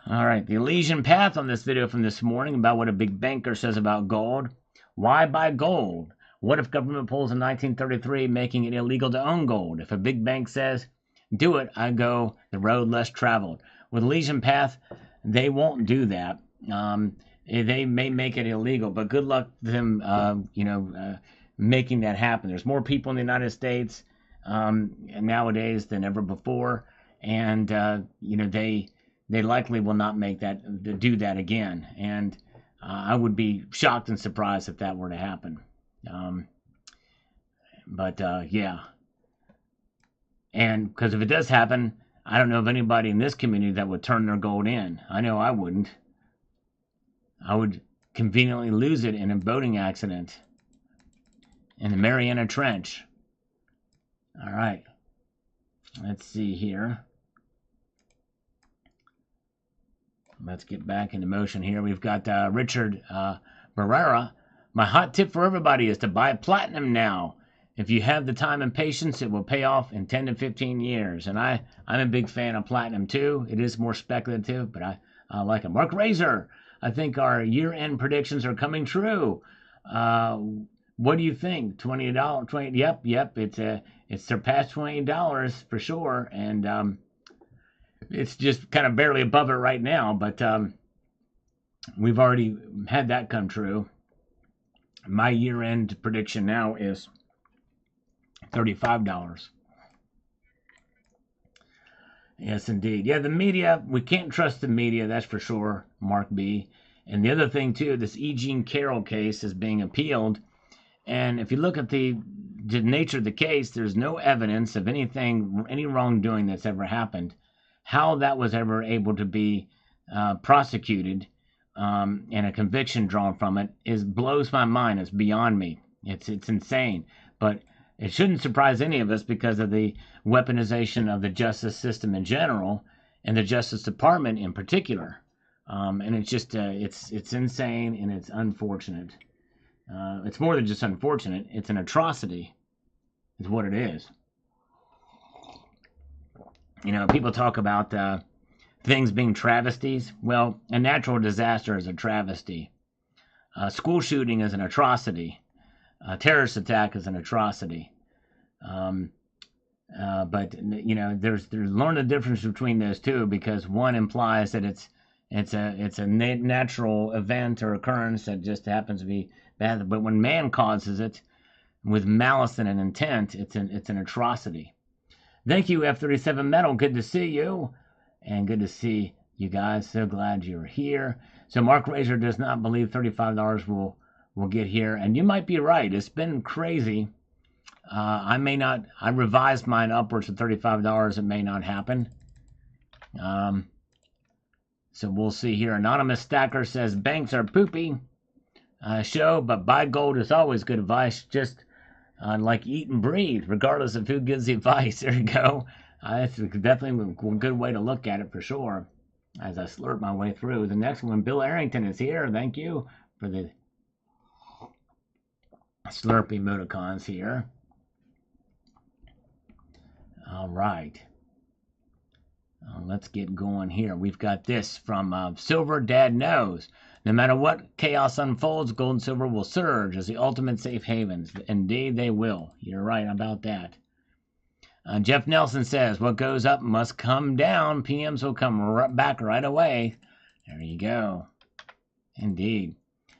All right, the Elysian path on this video from this morning about what a big banker says about gold. Why buy gold? What if government pulls in 1933 making it illegal to own gold? If a big bank says, do it, I go the road less traveled. With Elysian path, they won't do that. They may make it illegal, but good luck to them, making that happen. There's more people in the United States nowadays than ever before, and they likely will not do that again. And I would be shocked and surprised if that were to happen. Yeah. And because if it does happen, I don't know of anybody in this community that would turn their gold in. I know I wouldn't. I would conveniently lose it in a boating accident in the Mariana Trench. All right. Let's see here. Let's get back into motion here. We've got Richard Barrera. My hot tip for everybody is to buy platinum now. If you have the time and patience, it will pay off in 10 to 15 years. And I'm a big fan of platinum too. It is more speculative, but I like it. Mark Razor, I think our year-end predictions are coming true. What do you think? $20? 20? Yep. It's surpassed $20 for sure, and it's just kind of barely above it right now. But we've already had that come true. My year-end prediction now is $35. Yes, indeed. Yeah, the media, we can't trust the media, that's for sure, Mark B. And the other thing, too, this E. Jean Carroll case is being appealed. And if you look at the nature of the case, there's no evidence of any wrongdoing that's ever happened. How that was ever able to be prosecuted and a conviction drawn from it blows my mind. It's beyond me. It's insane. But it shouldn't surprise any of us because of the weaponization of the justice system in general and the Justice Department in particular. And it's just it's insane, and it's unfortunate. It's more than just unfortunate. It's an atrocity is what it is. People talk about things being travesties. Well, a natural disaster is a travesty. School shooting is an atrocity. A terrorist attack is an atrocity. But there's learn the difference between those two, because one implies that it's a natural event or occurrence that just happens to be bad. But when man causes it with malice and an intent, it's an atrocity. Thank you, F37 Metal. Good to see you. And good to see you guys. So glad you're here. So Mark Razor does not believe $35 will get here. And you might be right. It's been crazy. I revised mine upwards to $35. It may not happen. So we'll see here. Anonymous Stacker says, banks are poopy. But buy gold is always good advice. Just like eat and breathe, regardless of who gives the advice. There you go. That's definitely a good way to look at it for sure. As I slurp my way through. The next one, Bill Arrington is here. Thank you for the slurp emoticons here. All right. Let's get going here. We've got this from Silver Dad Knows. No matter what chaos unfolds, gold and silver will surge as the ultimate safe havens. Indeed, they will. You're right about that. Jeff Nelson says, what goes up must come down. PMs will come back right away. There you go. Indeed.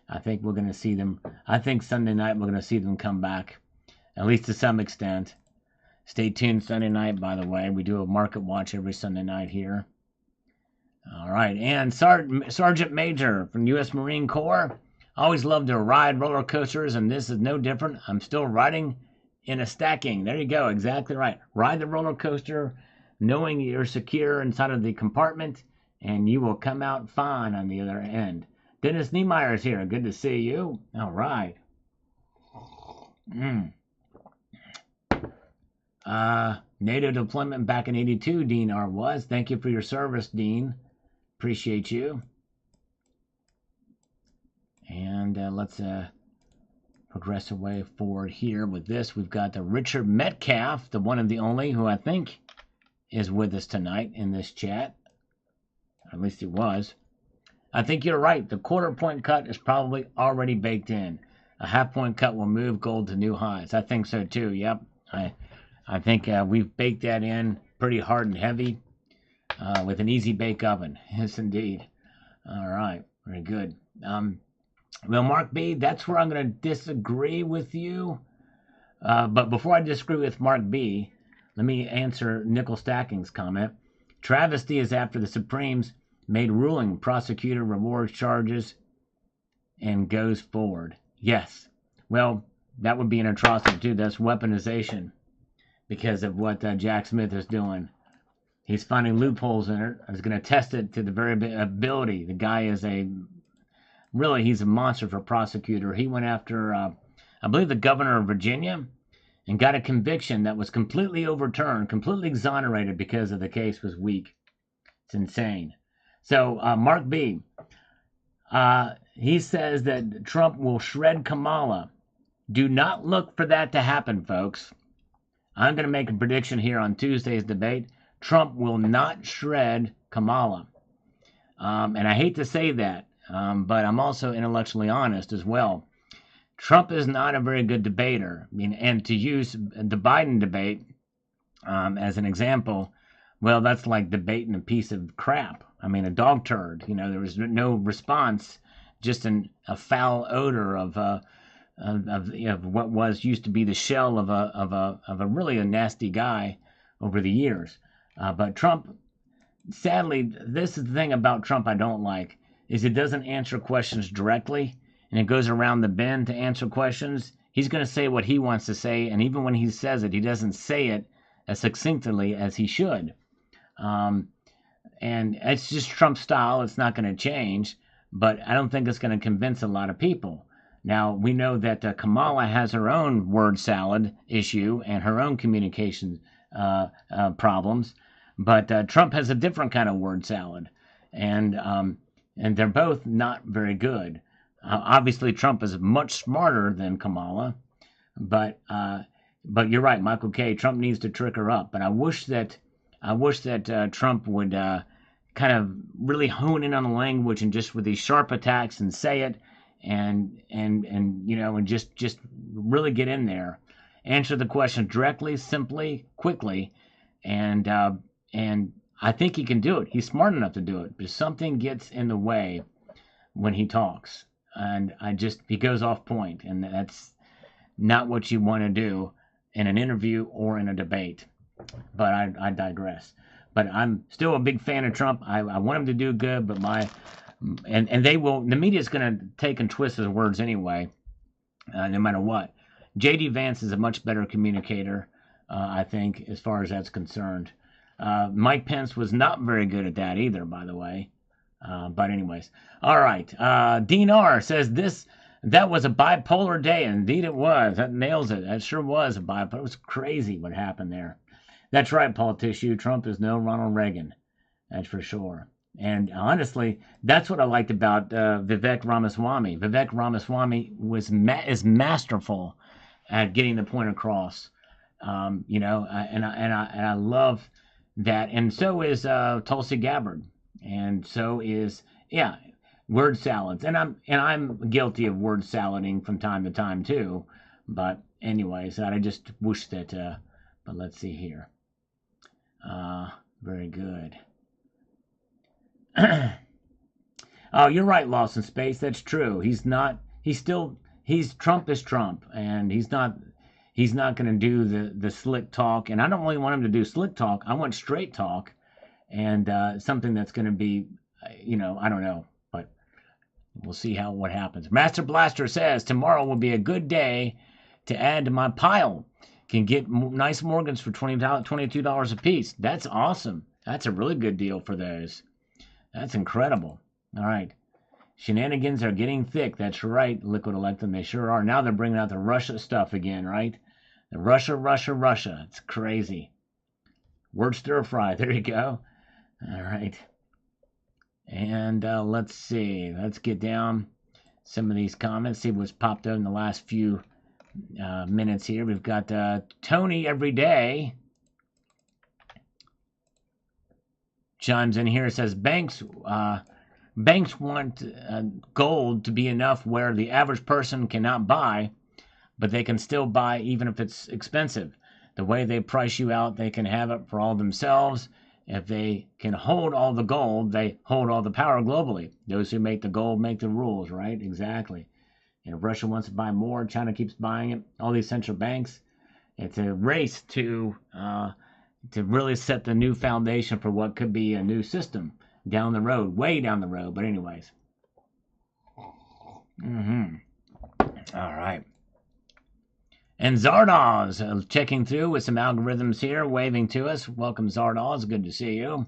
I think we're going to see them. I think Sunday night we're going to see them come back, at least to some extent. Stay tuned Sunday night, by the way. We do a market watch every Sunday night here. All right. And Sergeant Major from U.S. Marine Corps. I always love to ride roller coasters, and this is no different. I'm still riding in a stacking. There you go, exactly right. Ride the roller coaster, knowing you're secure inside of the compartment, and you will come out fine on the other end. Dennis Niemeyer is here. Good to see you. All right. NATO deployment back in 82, Dean R. was. Thank you for your service, Dean. Appreciate you. And let's progress our way forward here with this. We've got the Richard Metcalf, the one and the only, who I think is with us tonight in this chat. At least he was. I think you're right. The quarter-point cut is probably already baked in. A half-point cut will move gold to new highs. I think so too. Yep. I think we've baked that in pretty hard and heavy with an easy bake oven. Yes, indeed. All right. Very good. Well, Mark B., that's where I'm going to disagree with you. But before I disagree with Mark B., let me answer Nickel Stacking's comment. Travesty is after the Supremes made ruling, prosecutor rewards charges, and goes forward. Yes. Well, that would be an atrocity, too. That's weaponization because of what Jack Smith is doing. He's finding loopholes in it. He's going to test it to the very ability. The guy is he's a monster for a prosecutor. He went after, I believe, the governor of Virginia and got a conviction that was completely overturned, completely exonerated because of the case was weak. It's insane. So, Mark B., he says that Trump will shred Kamala. Do not look for that to happen, folks. I'm going to make a prediction here on Tuesday's debate. Trump will not shred Kamala. And I hate to say that, but I'm also intellectually honest as well. Trump is not a very good debater. I mean, and to use the Biden debate as an example, well, that's like debating a piece of crap. I mean, a dog turd. You know, there was no response, just a foul odor of what was used to be the shell of a really a nasty guy over the years. But Trump, sadly, this is the thing about Trump I don't like, is he doesn't answer questions directly, and it goes around the bend to answer questions. He's going to say what he wants to say, and even when he says it, he doesn't say it as succinctly as he should. And it's just Trump's style. It's not going to change, but I don't think it's going to convince a lot of people. Now, we know that Kamala has her own word salad issue and her own communication problems, but Trump has a different kind of word salad, and they're both not very good. Obviously, Trump is much smarter than Kamala, but you're right, Michael K. Trump needs to trick her up. But I wish that Trump would kind of really hone in on the language and just with these sharp attacks and say it, and you know, and just really get in there, answer the question directly, simply, quickly, and I think he can do it. He's smart enough to do it, but something gets in the way when he talks, and he goes off point, and that's not what you want to do in an interview or in a debate. But I digress. But I'm still a big fan of Trump. I want him to do good, but the media's going to take and twist his words anyway, no matter what. J.D. Vance is a much better communicator, I think, as far as that's concerned. Mike Pence was not very good at that either, by the way. But anyways, all right. Dean R. says that was a bipolar day. Indeed it was. That nails it. That sure was a bipolar. It was crazy what happened there. That's right, Paul Tissue. Trump is no Ronald Reagan. That's for sure. And honestly, that's what I liked about Vivek Ramaswamy. Vivek Ramaswamy is masterful at getting the point across. You know, and I love that. And so is Tulsi Gabbard. And so is word salads. And I'm guilty of word salading from time to time too. But anyways, I just wish that. But let's see here. Very good. Oh, you're right, Lost in Space. That's true. Trump is Trump, and he's not going to do the slick talk. And I don't really want him to do slick talk. I want straight talk, and something that's going to be, you know, I don't know, but We'll see what happens. Master Blaster says tomorrow will be a good day to add to my pile. Can get nice Morgans for $22 a piece. That's awesome. That's a really good deal for those. That's incredible. All right. Shenanigans are getting thick. That's right, Liquid Electrum. They sure are. Now they're bringing out the Russia stuff again, right? The Russia. It's crazy. Word stir fry. There you go. All right. And let's see. Let's get down some of these comments. See what's popped up in the last few minutes here. We've got Tony every day chimes in here. Says banks want gold to be enough where the average person cannot buy, but they can still buy even if it's expensive. The way they price you out, they can have it for all themselves. If they can hold all the gold, they hold all the power globally. Those who make the gold make the rules, right? Exactly. And if Russia wants to buy more, China keeps buying it. All these central banks, it's a race to really set the new foundation for what could be a new system down the road, way down the road. But anyways. All right. And Zardoz checking through with some algorithms here, waving to us. Welcome, Zardoz. Good to see you.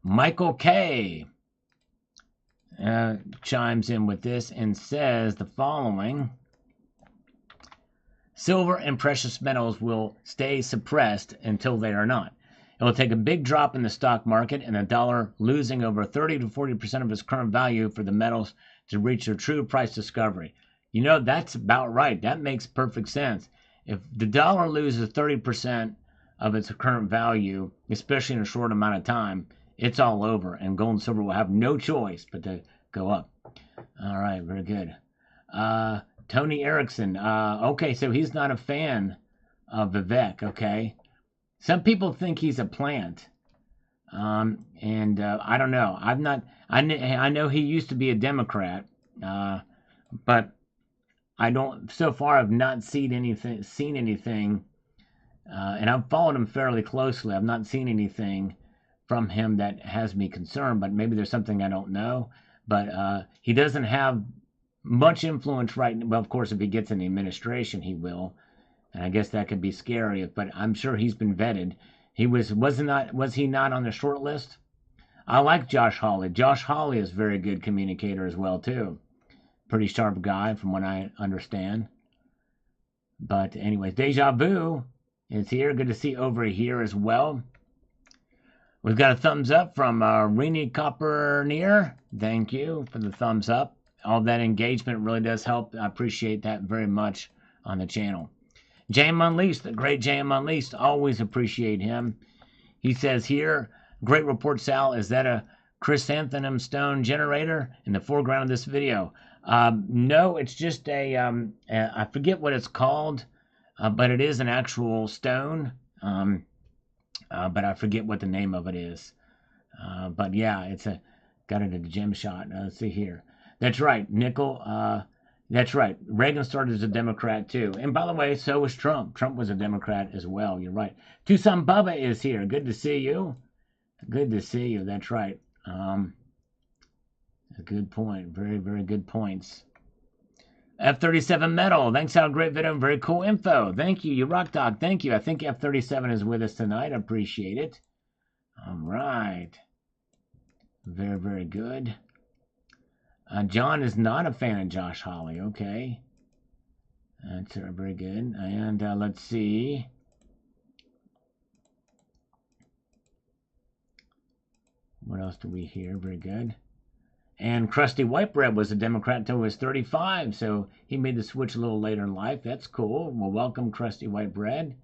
Michael K. Chimes in with this and says the following. Silver and precious metals will stay suppressed until they are not. It will take a big drop in the stock market and the dollar losing over 30 to 40% of its current value for the metals to reach their true price discovery. You know, that's about right. That makes perfect sense. If the dollar loses 30% of its current value, especially in a short amount of time, it's all over, and gold and silver will have no choice but to go up. All right, very good. Tony Erickson. Okay, so he's not a fan of Vivek, okay? Some people think he's a plant. And I don't know. I know he used to be a Democrat, but I don't, so far I've not seen anything, and I've followed him fairly closely. I've not seen anything from him that has me concerned, but maybe there's something I don't know. But he doesn't have much influence right now. Well, of course, if he gets in the administration, he will. And I guess that could be scary, but I'm sure he's been vetted. Was he not on the short list? I like Josh Hawley. Josh Hawley is a very good communicator as well, too. Pretty sharp guy from what I understand. But anyways, Deja Vu is here. Good to see over here as well. We've got a thumbs up from Rini Copperneer. Thank you for the thumbs up. All that engagement really does help. I appreciate that very much on the channel. JM Unleashed, the great JM Unleashed. Always appreciate him. He says here, great report, Sal. Is that a chrysanthemum stone generator in the foreground of this video? No, it's just I forget what it's called, but it is an actual stone. But I forget what the name of it is. But yeah, got it at a gem shot. Let's see here. That's right, nickel. That's right. Reagan started as a Democrat too. And by the way, so was Trump. Trump was a Democrat as well. You're right. Tucson Bubba is here. Good to see you. Good to see you. That's right. A good point. Very, very good points. F37 Metal. Thanks, Al. Great video. Very cool info. Thank you. You rock, dog. Thank you. I think F37 is with us tonight. I appreciate it. All right. Very, very good. John is not a fan of Josh Hawley. Okay. That's very good. And let's see. What else do we hear? Very good. And Krusty Whitebread was a Democrat until he was 35, so he made the switch a little later in life. That's cool. Well, welcome, Krusty Whitebread.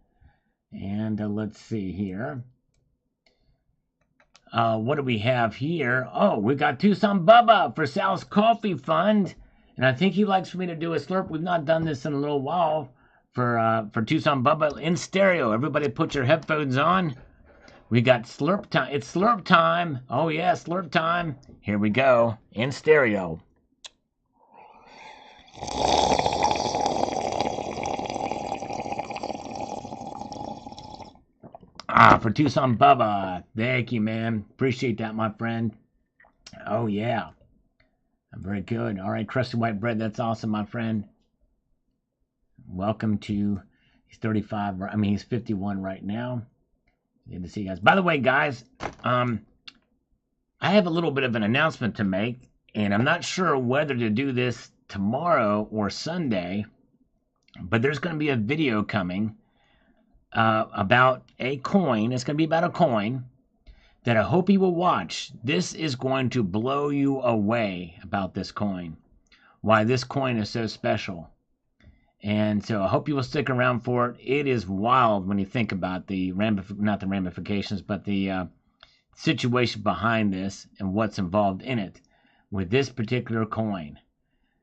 And let's see here. What do we have here? Oh, we got Tucson Bubba for Sal's Coffee Fund. And I think he likes for me to do a slurp. We've not done this in a little while for Tucson Bubba in stereo. Everybody put your headphones on. We got slurp time. It's slurp time. Oh, yeah, slurp time. Here we go. In stereo. For Tucson Bubba. Thank you, man. Appreciate that, my friend. Oh, yeah. Very good. All right, Crusty White Bread. That's awesome, my friend. Welcome to. He's 35. I mean, he's 51 right now. Good to see you guys. By the way, guys, I have a little bit of an announcement to make, and I'm not sure whether to do this tomorrow or Sunday, but there's going to be a video coming about a coin. It's going to be about a coin that I hope you will watch. This is going to blow you away about this coin, why this coin is so special. And so I hope you will stick around for it. It is wild when you think about the not the ramifications, but the situation behind this and what's involved in it with this particular coin.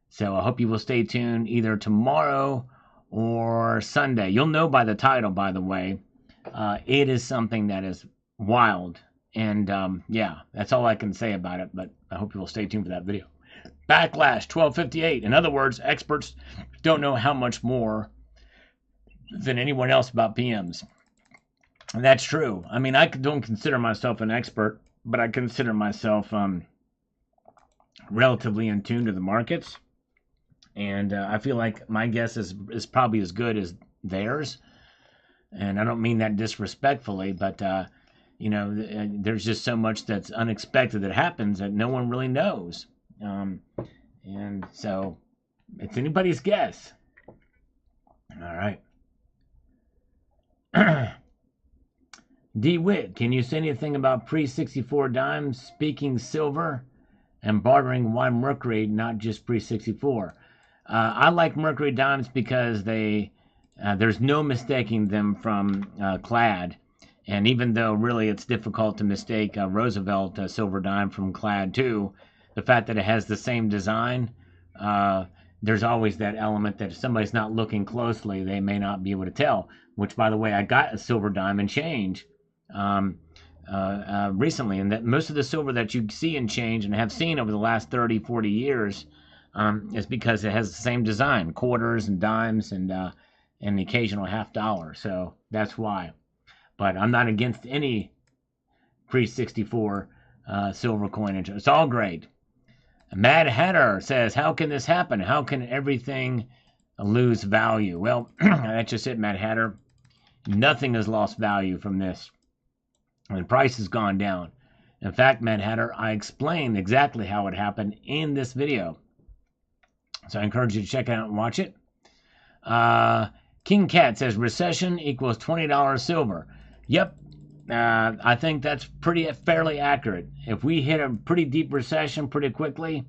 So I hope you will stay tuned either tomorrow or Sunday. You'll know by the title, by the way. It is something that is wild. And yeah, that's all I can say about it. But I hope you will stay tuned for that video. Backlash 1258. In other words, experts don't know how much more than anyone else about PMs. And that's true. I mean, I don't consider myself an expert, but I consider myself relatively in tune to the markets. And I feel like my guess is probably as good as theirs. And I don't mean that disrespectfully, but, you know, there's just so much that's unexpected that happens that no one really knows. And so it's anybody's guess. All right. DeWitt, can you say anything about pre-64 dimes, speaking silver, and bartering why Mercury, not just pre-64? I like Mercury dimes because there's no mistaking them from clad. And even though really it's difficult to mistake Roosevelt silver dime from clad too, the fact that it has the same design, there's always that element that if somebody's not looking closely, they may not be able to tell. Which, by the way, I got a silver diamond change recently, and that most of the silver that you see in change and have seen over the last 30, 40 years is because it has the same design, quarters and dimes and the occasional $50. So that's why. But I'm not against any pre-64 silver coinage. It's all great. Mad Hatter says, how can this happen? How can everything lose value? Well, that's just it, Mad Hatter. Nothing has lost value from this. And the price has gone down. In fact, Mad Hatter, I explained exactly how it happened in this video. So I encourage you to check it out and watch it. King Cat says, recession equals $20 silver. Yep. I think that's fairly accurate. If we hit a pretty deep recession pretty quickly,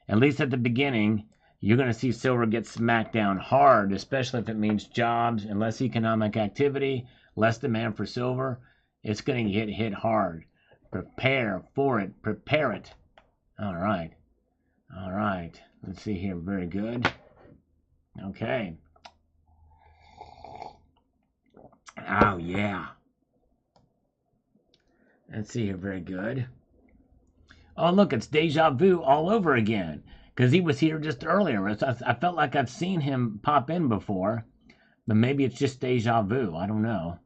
at least at the beginning, you're going to see silver get smacked down hard, especially if it means jobs and less economic activity, less demand for silver. It's going to get hit hard. Prepare for it. Prepare it. All right. All right. Let's see here. Very good. Okay. Oh, yeah. Let's see here. Very good. Oh, look, it's Deja Vu all over again. Because he was here just earlier. I felt like I've seen him pop in before. But maybe it's just Deja Vu. I don't know.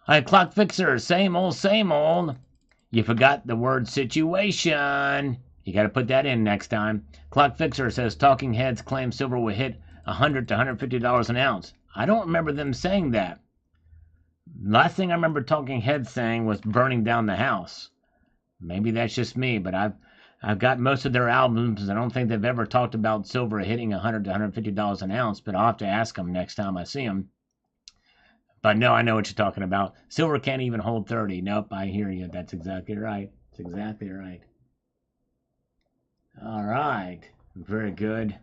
Hi, Clock Fixer. Same old, same old. You forgot the word situation. You got to put that in next time. Clock Fixer says Talking Heads claim silver will hit $100 to $150 an ounce. I don't remember them saying that. Last thing I remember Talking Heads saying was burning down the house. Maybe that's just me, but I've got most of their albums. I don't think they've ever talked about silver hitting $100 to $150 an ounce, but I'll have to ask them next time I see them. But no, I know what you're talking about. Silver can't even hold 30. Nope, I hear you. That's exactly right. That's exactly right. All right. Very good.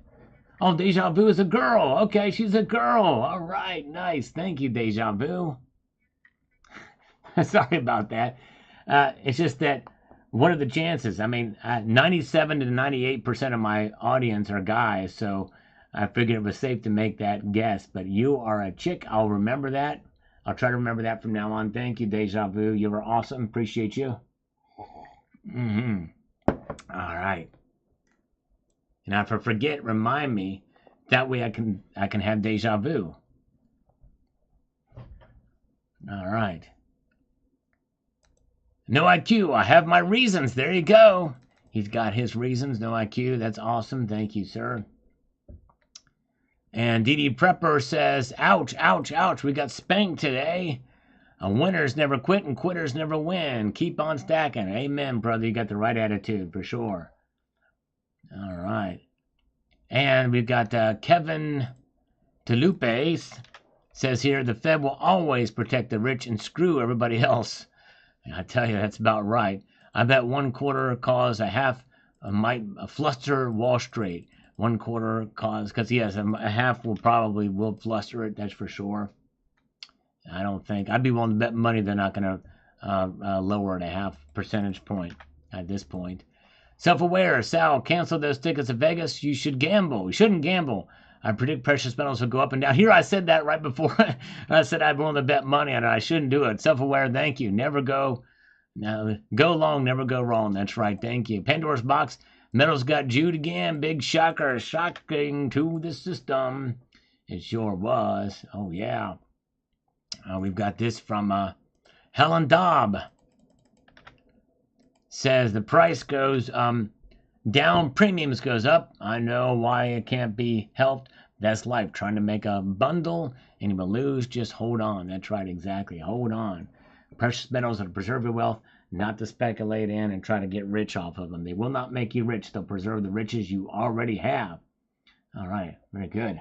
Oh, Deja Vu is a girl. Okay, she's a girl. All right, nice. Thank you, Deja Vu. Sorry about that. It's just that, what are the chances? I mean, 97 to 98% of my audience are guys, so I figured it was safe to make that guess. But you are a chick. I'll remember that. I'll try to remember that from now on. Thank you, Deja Vu. You were awesome. Appreciate you. All right. And if I forget, remind me. That way I can have Deja Vu. All right. No IQ. I have my reasons. There you go. He's got his reasons. No IQ. That's awesome. Thank you, sir. And DD Prepper says, ouch, ouch, ouch. We got spanked today. Winners never quit and quitters never win. Keep on stacking. Amen, brother. You got the right attitude for sure. All right. And we've got Kevin Toulouse says here, the Fed will always protect the rich and screw everybody else. I tell you, that's about right. I bet 1/4 cause a half might fluster Wall Street. 1/4 cause, because yes, a half will fluster it, that's for sure. I don't think, I'd be willing to bet money they're not going to lower it a half percentage point at this point. Self-aware, Sal, cancel those tickets to Vegas. You should gamble. You shouldn't gamble. I predict precious metals will go up and down. Here, I said that right before I said I'd be willing to bet money on it. I shouldn't do it. Self-aware, thank you. Never go long, never go wrong. That's right, thank you. Pandora's box, metals got Jude again. Big shocker, shocking to the system. It sure was. Oh, yeah. We've got this from Helen Dobb. Says the price goes down, premiums goes up. I know why it can't be helped. That's life. Trying to make a bundle and you will lose. Just hold on. That's right, exactly. Hold on. Precious metals are to preserve your wealth, not to speculate in and try to get rich off of them. They will not make you rich. They'll preserve the riches you already have. All right. Very good.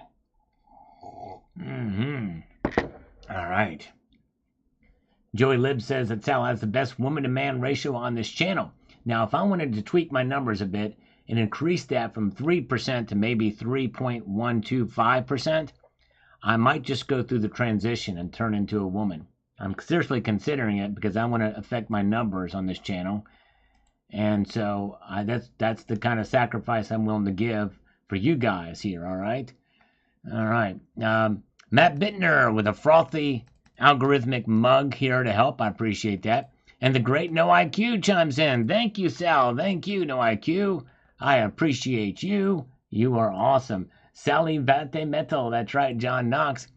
All right. Joey Lib says that Sal has the best woman-to-man ratio on this channel. Now, if I wanted to tweak my numbers a bit and increase that from 3% to maybe 3.125%, I might just go through the transition and turn into a woman. I'm seriously considering it because I want to affect my numbers on this channel. And so that's the kind of sacrifice I'm willing to give for you guys here, all right? All right. Matt Bittner with a frothy algorithmic mug here to help. I appreciate that. And the great No IQ chimes in. Thank you, Sal. Thank you, No IQ. I appreciate you. You are awesome. Sally Vate Metal. That's right, John Knox.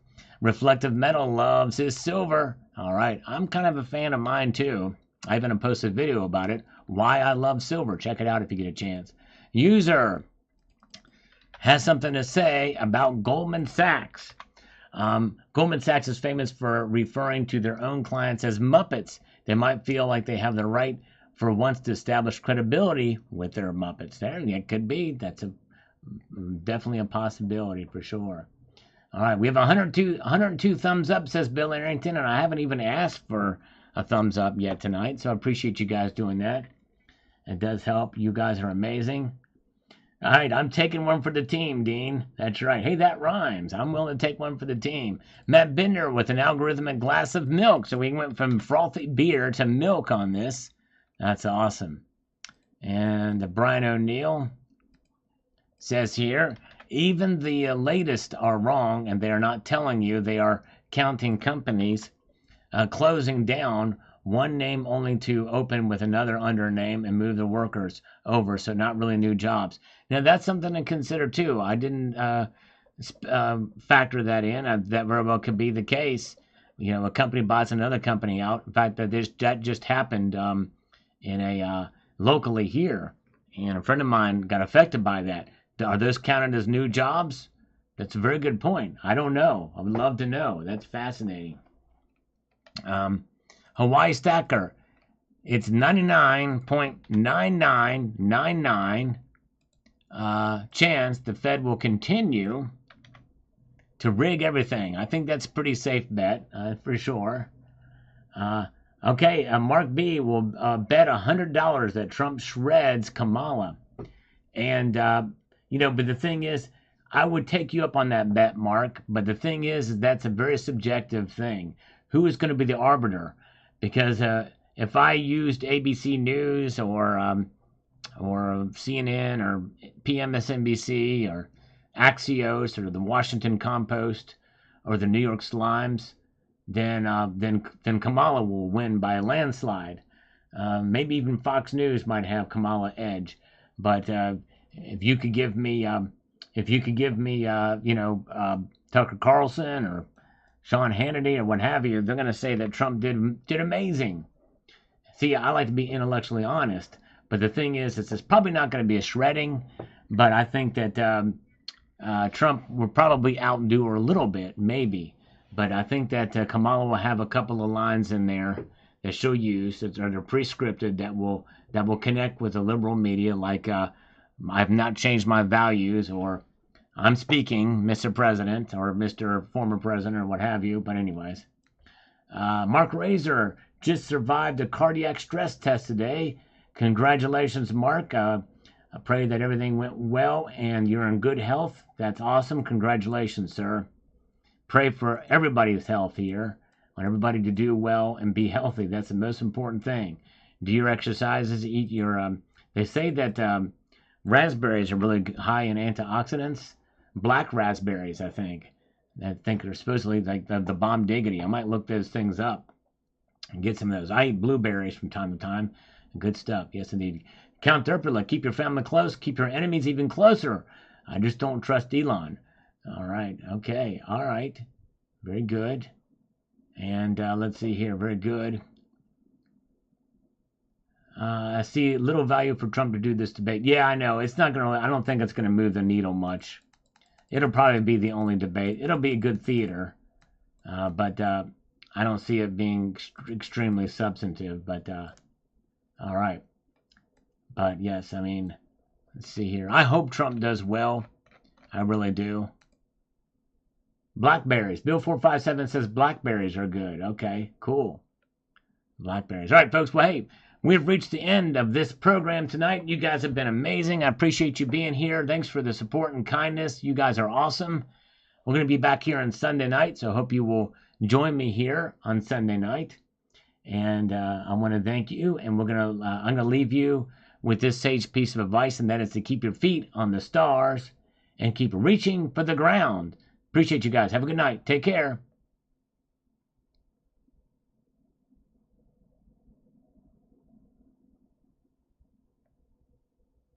Reflective Metal loves his silver. All right. I'm kind of a fan of mine, too. I even posted a video about it. Why I love silver. Check it out if you get a chance. User has something to say about Goldman Sachs. Goldman Sachs is famous for referring to their own clients as Muppets. They might feel like they have the right for once to establish credibility with their Muppets. There, it could be. That's definitely a possibility for sure. All right, we have 102 thumbs up, says Bill Arrington, and I haven't even asked for a thumbs up yet tonight, so I appreciate you guys doing that. It does help. You guys are amazing. All right, I'm taking one for the team, Dean. That's right. Hey, that rhymes. I'm willing to take one for the team. Matt Binder with an algorithmic glass of milk. So we went from frothy beer to milk on this. That's awesome. And Brian O'Neill says here, even the latest are wrong, and they are not telling you. They are counting companies closing down, one name only to open with another under name and move the workers over, so not really new jobs. Now, that's something to consider, too. I didn't factor that in. That very well could be the case. You know, a company buys another company out. In fact, that just happened locally here, and a friend of mine got affected by that. Are those counted as new jobs? That's a very good point. I don't know. I would love to know. That's fascinating. Hawaii Stacker, it's 99.9999 chance the Fed will continue to rig everything. I think that's a pretty safe bet, for sure. Okay, Mark B will bet $100 that Trump shreds Kamala. And, but the thing is, I would take you up on that bet, Mark. But the thing is that's a very subjective thing. Who is going to be the arbiter? Because if I used ABC News or CNN or PMSNBC or Axios or the Washington Compost or the New York Slimes, then Kamala will win by a landslide. Maybe even Fox News might have Kamala edge. But if you could give me Tucker Carlson or Sean Hannity or what have you, they're going to say that Trump did amazing. See, I like to be intellectually honest, But the thing is, it's probably not going to be a shredding. But I think that Trump will probably outdo her a little bit, maybe. But I think that Kamala will have a couple of lines in there that she'll use that are pre-scripted that will connect with the liberal media, like I've not changed my values, or I'm speaking, Mr. President, or Mr. Former President, or what have you. But anyways, Mark Razor just survived a cardiac stress test today. Congratulations, Mark. I pray that everything went well and you're in good health. That's awesome. Congratulations, sir. Pray for everybody's health here. I want everybody to do well and be healthy. That's the most important thing. Do your exercises, eat your. They say that raspberries are really high in antioxidants. Black raspberries, I think. I think they're supposedly like the bomb diggity. I might look those things up and get some of those. I eat blueberries from time to time. Good stuff. Yes, indeed. Count Derpula, keep your family close. Keep your enemies even closer. I just don't trust Elon. All right. Okay. All right. Very good. And let's see here. Very good. I see little value for Trump to do this debate. Yeah, I know. It's not going to, I don't think it's going to move the needle much. It'll probably be the only debate. It'll be a good theater. But I don't see it being extremely substantive. But all right. But yes, I mean, let's see here. I hope Trump does well. I really do. Blackberries. Bill 457 says blackberries are good. Okay, cool. Blackberries. All right, folks. Well, hey, we've reached the end of this program tonight. You guys have been amazing. I appreciate you being here. Thanks for the support and kindness. You guys are awesome. We're going to be back here on Sunday night, so I hope you will join me here on Sunday night. And I want to thank you. And I'm going to leave you with this sage piece of advice, and that is to keep your feet on the stars and keep reaching for the ground. Appreciate you guys. Have a good night. Take care.